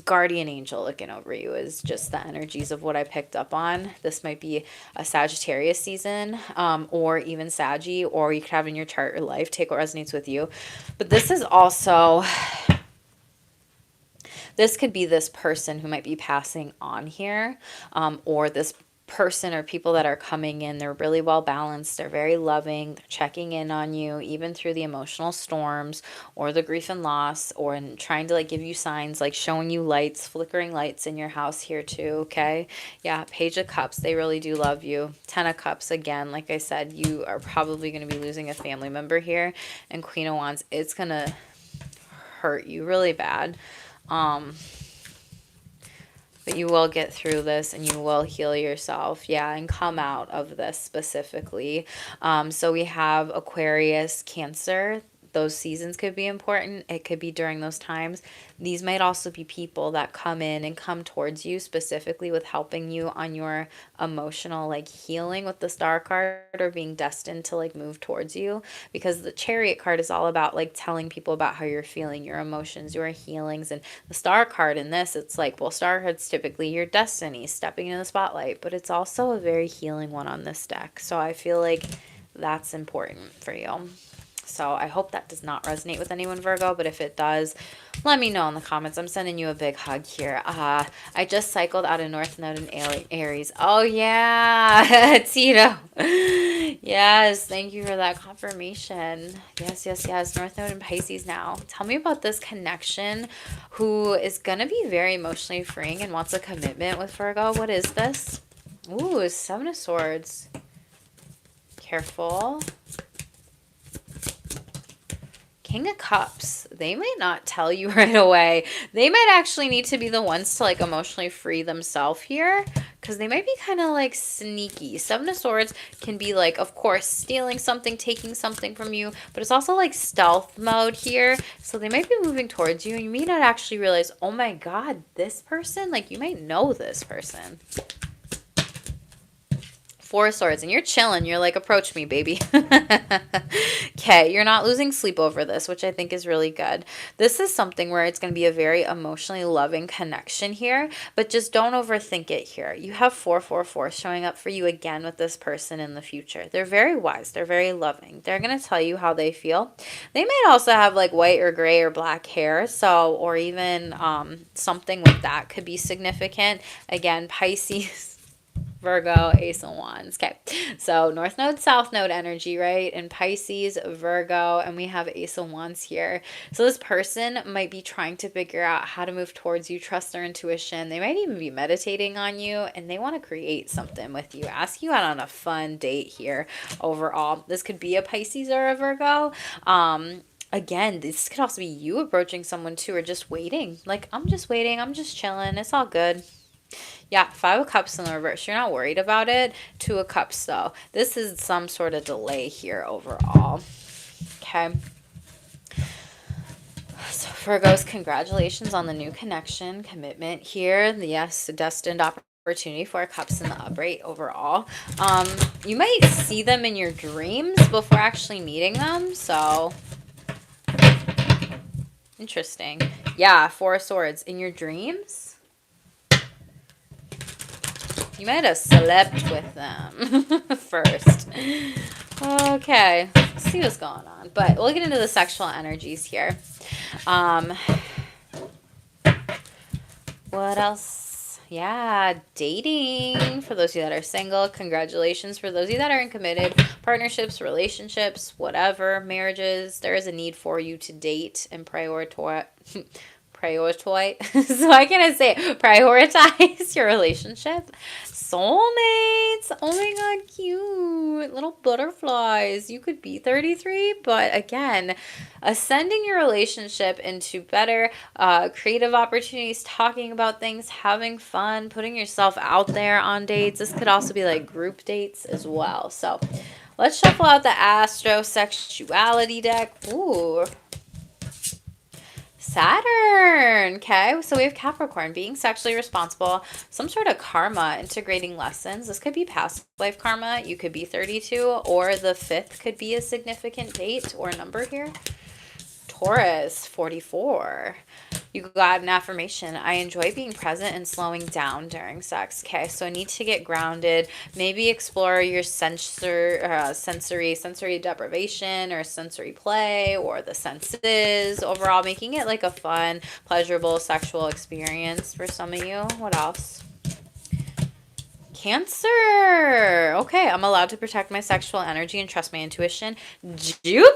guardian angel looking over you is just the energies of what I picked up on. This might be a Sagittarius season, or even Saggy, or you could have in your chart or life, take what resonates with you. But this is also, this could be this person who might be passing on here, or this person or people that are coming in. They're really well balanced, they're very loving, they're checking in on you even through the emotional storms or the grief and loss, or in trying to like give you signs, like showing you lights, flickering lights in your house here too. Okay, yeah. Page of Cups, they really do love you. 10 of Cups, again, like I said, you are probably going to be losing a family member here. And Queen of Wands, it's gonna hurt you really bad, but you will get through this and you will heal yourself. Yeah, and come out of this specifically. So we have Aquarius, Cancer. those seasons could be important. It could be during those times. These might also be people that come in and come towards you specifically with helping you on your emotional like healing with the Star card, or being destined to like move towards you, because the Chariot card is all about like telling people about how you're feeling, your emotions, your healings. And the Star card in this, it's like, well, Star card's typically your destiny, stepping in the spotlight, but it's also a very healing one on this deck. So I feel like that's important for you. So I hope that does not resonate with anyone, Virgo, but if it does, let me know in the comments. I'm sending you a big hug here. I just cycled out of North Node in Aries. Oh, yeah, Tito. Yes, thank you for that confirmation. Yes, yes, yes. North Node in Pisces now. Tell me about this connection who is going to be very emotionally freeing and wants a commitment with Virgo. What is this? Ooh, Seven of Swords. Careful. King of Cups. They might not tell you right away. They might actually need to be the ones to like emotionally free themselves here, because they might be kind of like sneaky. Seven of Swords can be like, of course, stealing something, taking something from you, but it's also like stealth mode here. So they might be moving towards you and you may not actually realize, oh my God, this person, like you might know this person. Four of Swords, and you're chilling. You're like, approach me, baby. Okay, you're not losing sleep over this, which I think is really good. This is something where it's going to be a very emotionally loving connection here, but just don't overthink it here. You have 444 showing up for you again with this person in the future. They're very wise. They're very loving. They're going to tell you how they feel. They might also have like white or gray or black hair, so, or even something with that could be significant. Again, Pisces. Virgo, Ace of Wands. Okay, so North Node, South Node energy, right? And Pisces, Virgo, and we have Ace of Wands here. So this person might be trying to figure out how to move towards you, trust their intuition. They might even be meditating on you, and they want to create something with you, ask you out on a fun date here overall. This could be a Pisces or a Virgo. Again, this could also be you approaching someone too, or just waiting. Like, I'm just waiting. I'm just chilling. It's all good. Yeah, Five of Cups in the reverse. You're not worried about it. Two of Cups, though. This is some sort of delay here overall. Okay. So, Virgos, congratulations on the new connection, commitment here. Yes, destined opportunity. Four of Cups in the upright overall. You might see them in your dreams before actually meeting them. So, interesting. Yeah, Four of Swords in your dreams. You might have slept with them first. Okay, let's see what's going on. But we'll get into the sexual energies here. What else? Yeah, dating. For those of you that are single, congratulations. For those of you that are in committed partnerships, relationships, whatever, marriages, there is a need for you to date and prioritize. So I can say it. Prioritize your relationship. Soulmates. Oh my God, cute. Little butterflies. You could be 33, but again, ascending your relationship into better creative opportunities, talking about things, having fun, putting yourself out there on dates. This could also be like group dates as well. So let's shuffle out the astrosexuality deck. Ooh. Saturn. Okay, so we have Capricorn, being sexually responsible, some sort of karma, integrating lessons. This could be past life karma. You could be 32, or the 5th could be a significant date or number here. Taurus, 44. You got an affirmation. I enjoy being present and slowing down during sex. Okay, so I need to get grounded. Maybe explore your sensory deprivation or sensory play or the senses. Overall, making it like a fun, pleasurable sexual experience for some of you. What else? Cancer. Okay, I'm allowed to protect my sexual energy and trust my intuition. Jupiter!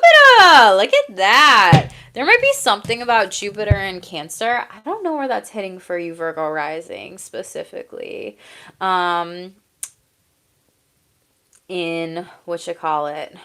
Look at that. There might be something about Jupiter and Cancer. I don't know where that's hitting for you, Virgo rising, specifically. In what you call it.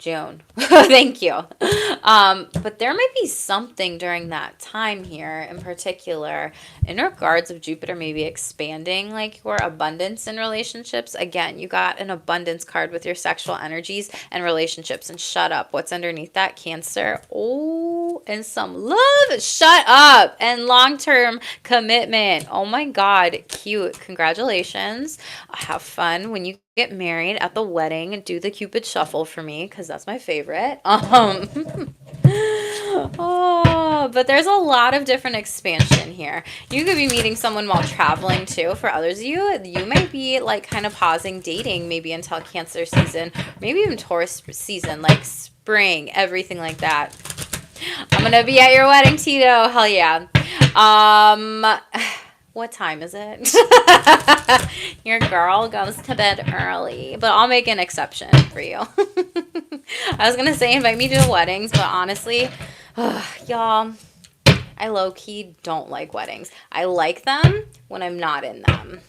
June. Thank you. But there might be something during that time here in particular in regards of Jupiter maybe expanding like your abundance in relationships. Again, you got an abundance card with your sexual energies and relationships. And shut up. What's underneath that? Cancer. Oh, and some love. Shut up. And long-term commitment. Oh my God. Cute. Congratulations. Have fun when you get married at the wedding and do the Cupid shuffle for me because that's my favorite. Oh, but there's a lot of different expansion here. You could be meeting someone while traveling too. For others of you, you might be like kind of pausing dating maybe until Cancer season, maybe even Taurus season, like spring, everything like that. I'm gonna be at your wedding, Tito. Hell yeah. What time is it? Your girl goes to bed early, but I'll make an exception for you. I was gonna say invite me to the weddings, but honestly, y'all, I low-key don't like weddings. I like them when I'm not in them.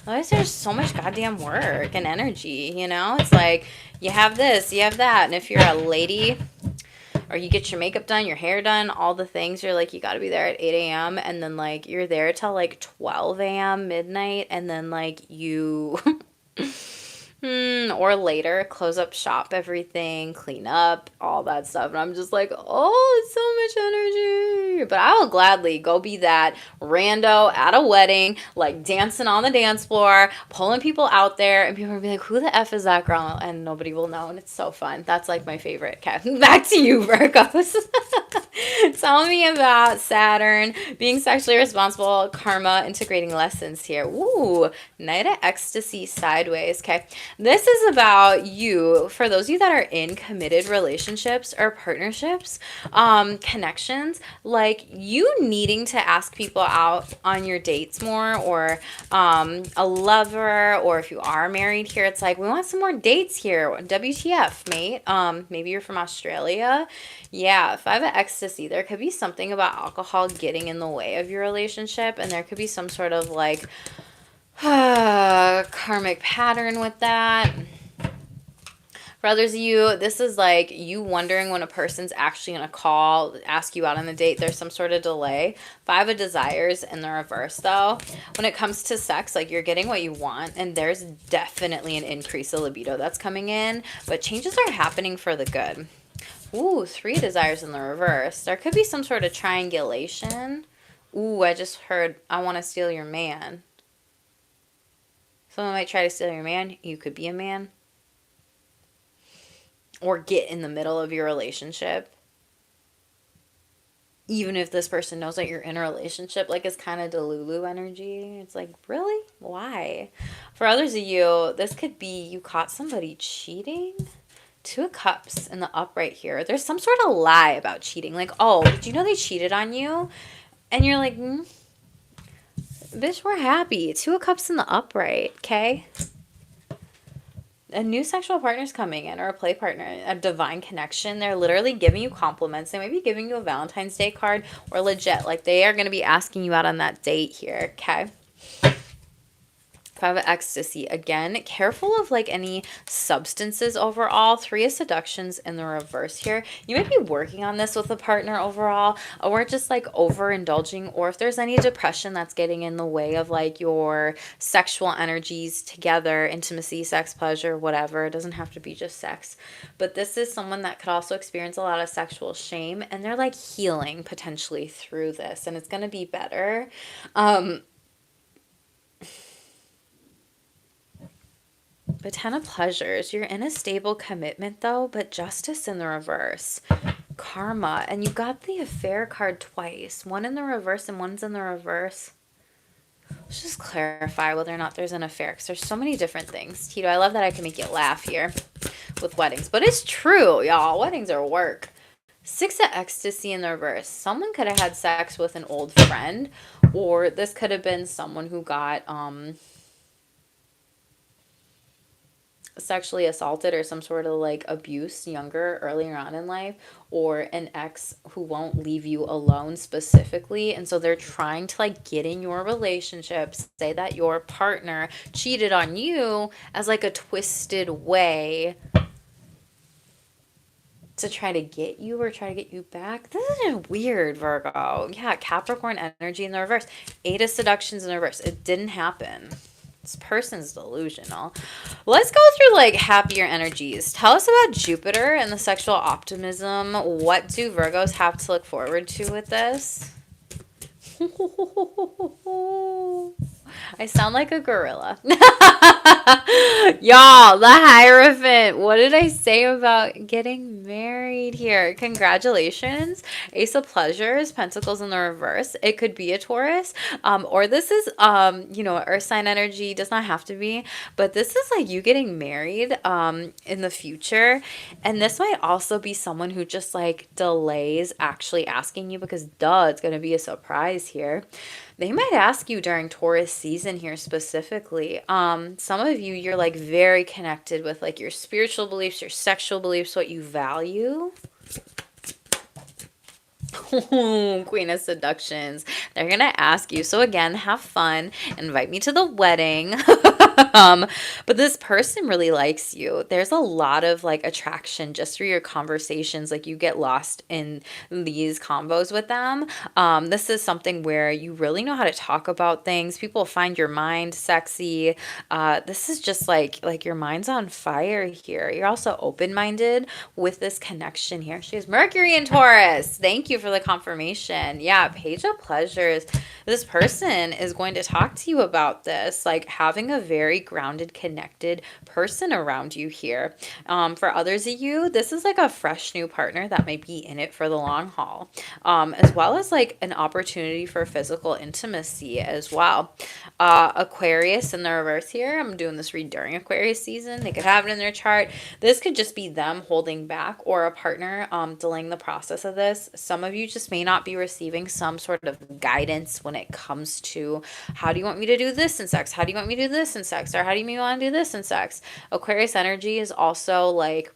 Otherwise, there's so much goddamn work and energy, you know? It's like, you have this, you have that, and if you're a lady or you get your makeup done, your hair done, all the things, you're like, you got to be there at 8 a.m. and then like you're there till like 12 a.m. midnight, and then like you or later close up shop everything, clean up, all that stuff. And I'm just like, oh, it's so much energy. But I will gladly go be that rando at a wedding, like dancing on the dance floor, pulling people out there, and people will be like, who the F is that girl? And nobody will know, and it's so fun. That's like my favorite. Okay, back to you, Virgos. Tell me about Saturn being sexually responsible, karma, integrating lessons here. Ooh, Knight of Ecstasy sideways. Okay, this is about you, for those of you that are in committed relationships or partnerships, connections, like you needing to ask people out on your dates more, or a lover, or if you are married here, it's like, we want some more dates here. WTF, mate? Maybe you're from Australia. Yeah, 5 of Ecstasy. There could be something about alcohol getting in the way of your relationship, and there could be some sort of like karmic pattern with that. For others of you, this is like you wondering when a person's actually going to call, ask you out on a date. There's some sort of delay. 5 of Desires in the reverse, though. When it comes to sex, like you're getting what you want, and there's definitely an increase of libido that's coming in, but changes are happening for the good. Ooh, 3 Desires in the reverse. There could be some sort of triangulation. Ooh, I just heard, I want to steal your man. Someone might try to steal your man. You could be a man. Or get in the middle of your relationship. Even if this person knows that you're in a relationship, like it's kind of Delulu energy. It's like, really? Why? For others of you, this could be you caught somebody cheating. 2 of Cups in the upright here. There's some sort of lie about cheating. Like, oh, did you know they cheated on you? And you're like, bitch, we're happy. 2 of Cups in the upright, okay? A new sexual partner's coming in, or a play partner, a divine connection. They're literally giving you compliments. They might be giving you a Valentine's Day card, or legit, like they are going to be asking you out on that date here, okay? 5 of Ecstasy. Again, careful of like any substances overall. 3 of Seductions in the reverse here. You might be working on this with a partner overall, or just like overindulging, or if there's any depression that's getting in the way of like your sexual energies together, intimacy, sex, pleasure, whatever. It doesn't have to be just sex. But this is someone that could also experience a lot of sexual shame, and they're like healing potentially through this, and it's going to be better. But 10 of Pleasures, you're in a stable commitment though, but Justice in the reverse. Karma, and you got the Affair card twice. One in the reverse and one's in the reverse. Let's just clarify whether or not there's an affair, because there's so many different things. Tito, I love that I can make you laugh here with weddings. But it's true, y'all. Weddings are work. 6 of Ecstasy in the reverse. Someone could have had sex with an old friend, or this could have been someone who got sexually assaulted or some sort of like abuse earlier on in life, or an ex who won't leave you alone specifically, and so they're trying to like get in your relationship, say that your partner cheated on you as like a twisted way to try to get you or try to get you back. This is weird, Virgo. Yeah, Capricorn energy in the reverse. Eight of seductions in the reverse. It didn't happen. This person's delusional. Let's go through like happier energies. Tell us about Jupiter and the sexual optimism. What do Virgos have to look forward to with this? I sound like a gorilla. Y'all, the Hierophant. What did I say about getting married here? Congratulations. Ace of Pleasures, Pentacles in the reverse. It could be a Taurus. Or this is, Earth sign energy. Does not have to be. But this is like you getting married in the future. And this might also be someone who just like delays actually asking you because, duh, it's going to be a surprise here. They might ask you during Taurus season here specifically. Some of you, you're like very connected with like your spiritual beliefs, your sexual beliefs, what you value. Queen of Seductions. They're gonna ask you. So again, have fun. Invite me to the wedding. But this person really likes you. There's a lot of like attraction just through your conversations. Like you get lost in these combos with them. This is something where you really know how to talk about things. People find your mind sexy. This is just like your mind's on fire here. You're also open-minded with this connection here. She has Mercury in Taurus. Thank you for the confirmation. Yeah, Page of Pleasures. This person is going to talk to you about this, like having a very grounded, connected person around you here. For others of you, this is like a fresh new partner that might be in it for the long haul, as well as like an opportunity for physical intimacy as well. Aquarius in the reverse here. I'm doing this read during Aquarius season. They could have it in their chart. This could just be them holding back or a partner delaying the process of this. Some of you just may not be receiving some sort of guidance when it comes to how do you want me to do this in sex? How do you want me to do this in sex? Or how do you want to do this in sex? Aquarius energy is also like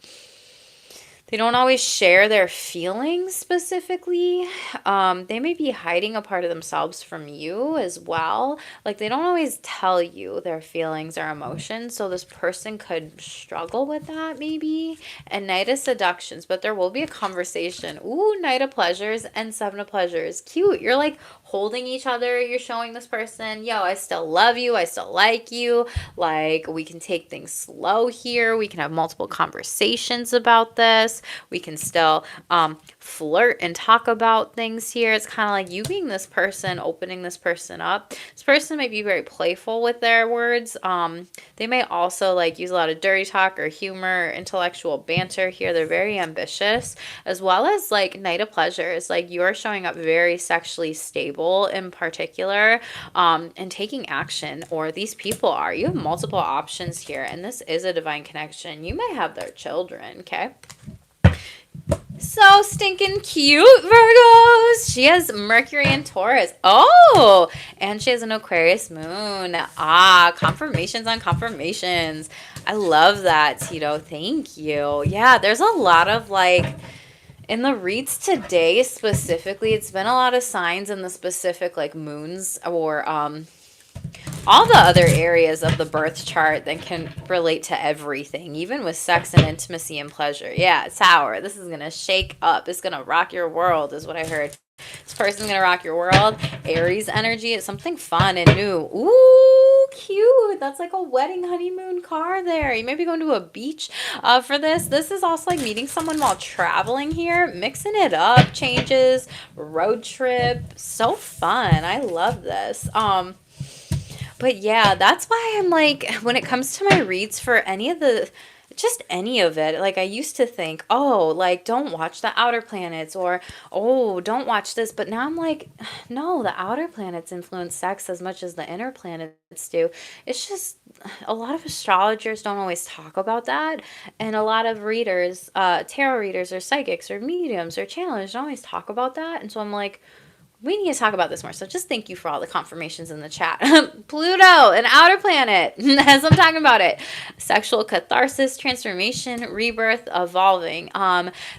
they don't always share their feelings specifically. They may be hiding a part of themselves from you as well. Like they don't always tell you their feelings or emotions. So this person could struggle with that maybe. And Knight of Seductions, but there will be a conversation. Ooh, Knight of Pleasures and Seven of Pleasures. Cute. You're like holding each other. You're showing this person, yo, I still love you. I still like you. Like we can take things slow here. We can have multiple conversations about this. We can still flirt and talk about things here. It's kind of like you being this person, opening this person up. This person might be very playful with their words. They may also like use a lot of dirty talk or humor, or intellectual banter here. They're very ambitious, as well as like Knight of Pleasures. Like you're showing up very sexually stable in particular, and taking action, or these people are. You have multiple options here, and this is a divine connection. You may have their children, okay? So stinking cute, Virgos. She has Mercury in Taurus. Oh, and she has an Aquarius moon. Confirmations on confirmations. I love that, Tito. Thank you. Yeah, there's a lot of like, in the reads today specifically, it's been a lot of signs in the specific like moons or all the other areas of the birth chart that can relate to everything, even with sex and intimacy and pleasure. Yeah, Tower. This is going to shake up. It's going to rock your world is what I heard. This person's going to rock your world. Aries energy is something fun and new. Ooh, cute. That's like a wedding honeymoon car there. You may be going to a beach for this. This is also like meeting someone while traveling here. Mixing it up. Changes. Road trip. So fun. I love this. But yeah, that's why I'm like, when it comes to my reads for any of it, like I used to think, oh, like don't watch the outer planets or, oh, don't watch this. But now I'm like, no, the outer planets influence sex as much as the inner planets do. It's just a lot of astrologers don't always talk about that. And a lot of readers, tarot readers or psychics or mediums or channelers don't always talk about that. And so I'm like, we need to talk about this more. So just thank you for all the confirmations in the chat. Pluto, an outer planet, as I'm talking about it. Sexual catharsis, transformation, rebirth, evolving.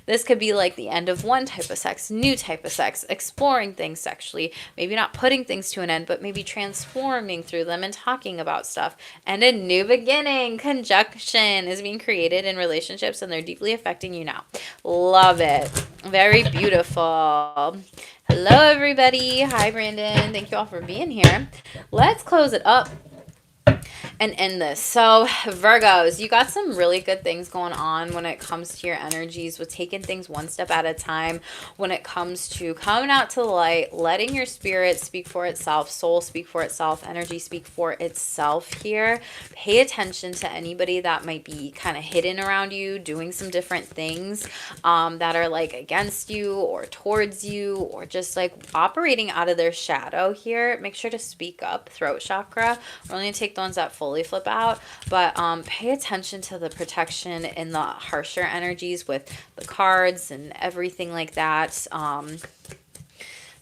This could be like the end of one type of sex, new type of sex, exploring things sexually, maybe not putting things to an end, but maybe transforming through them and talking about stuff. And a new beginning, conjunction is being created in relationships, and they're deeply affecting you now. Love it. Very beautiful. Hello, everybody. Hi, Brandon. Thank you all for being here. Let's close it up and end this. So, Virgos, you got some really good things going on when it comes to your energies with taking things one step at a time, when it comes to coming out to the light, letting your spirit speak for itself, soul speak for itself, energy speak for itself here. Pay attention to anybody that might be kind of hidden around you, doing some different things that are like against you or towards you, or just like operating out of their shadow here. Make sure to speak up. Throat chakra. We're only going to take the ones that fully flip out, but pay attention to the protection in the harsher energies with the cards and everything like that,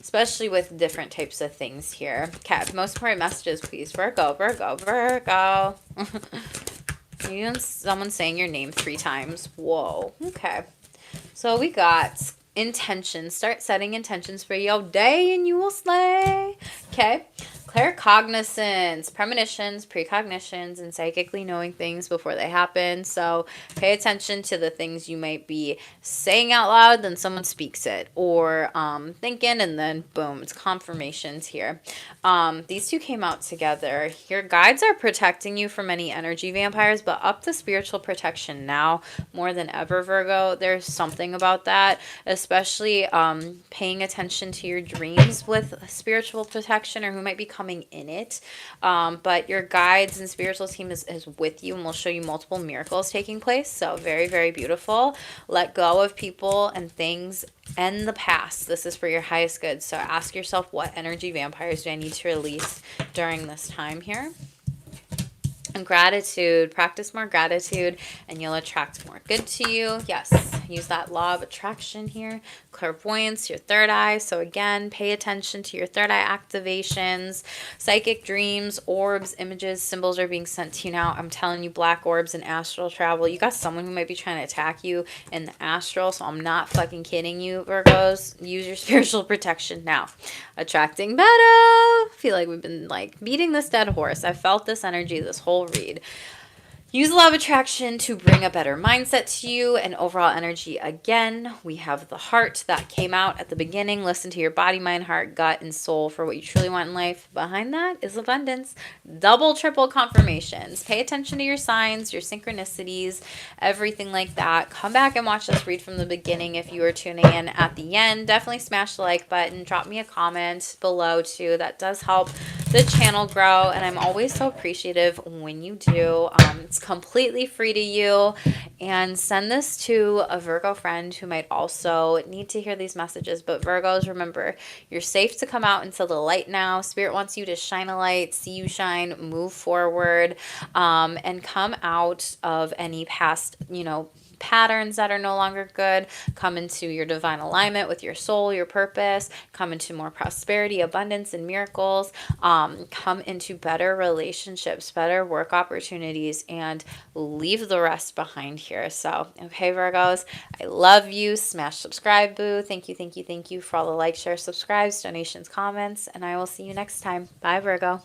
especially with different types of things here. Okay, most important messages, please. Virgo, Virgo, Virgo. Someone saying your name 3 times. Whoa. Okay. So we got intentions. Start setting intentions for your day and you will slay. Okay. Claircognizance, premonitions, precognitions, and psychically knowing things before they happen. So pay attention to the things you might be saying out loud, then someone speaks it, or thinking, and then boom, it's confirmations here. These two came out together. Your guides are protecting you from any energy vampires, but up to spiritual protection now more than ever, Virgo. There's something about that, especially paying attention to your dreams with spiritual protection, or who might be coming in it, but your guides and spiritual team is with you and will show you multiple miracles taking place. So very, very beautiful. Let go of people and things and the past. This is for your highest good. So ask yourself, what energy vampires do I need to release during this time here? And gratitude, practice more gratitude and you'll attract more good to you. Yes, use that law of attraction here. Clairvoyance, your third eye. So again, pay attention to your third eye activations. Psychic dreams, orbs, images, symbols are being sent to you now. I'm telling you, black orbs and astral travel. You got someone who might be trying to attack you in the astral, so I'm not fucking kidding you, Virgos. Use your spiritual protection now. Attracting better. I feel like we've been like beating this dead horse. I felt this energy this whole read. Use the law of attraction to bring a better mindset to you and overall energy. Again, we have the heart that came out at the beginning. Listen to your body, mind, heart, gut, and soul for what you truly want in life. Behind that is abundance. Double, triple confirmations. Pay attention to your signs, your synchronicities, everything like that. Come back and watch us read from the beginning if you are tuning in at the end. Definitely smash the like button. Drop me a comment below too. That does help the channel grow, and I'm always so appreciative when you do. It's completely free to you, and send this to a Virgo friend who might also need to hear these messages. But Virgos, remember, you're safe to come out into the light now. Spirit wants you to shine a light, see you shine, move forward, and come out of any past, patterns that are no longer good. Come into your divine alignment with your soul, your purpose. Come into more prosperity, abundance, and miracles. Come into better relationships, better work opportunities, and leave the rest behind here. So, okay, Virgos, I love you. Smash subscribe, boo. Thank you, thank you, thank you for all the likes, shares, subscribes, donations, comments, and I will see you next time. Bye, Virgo.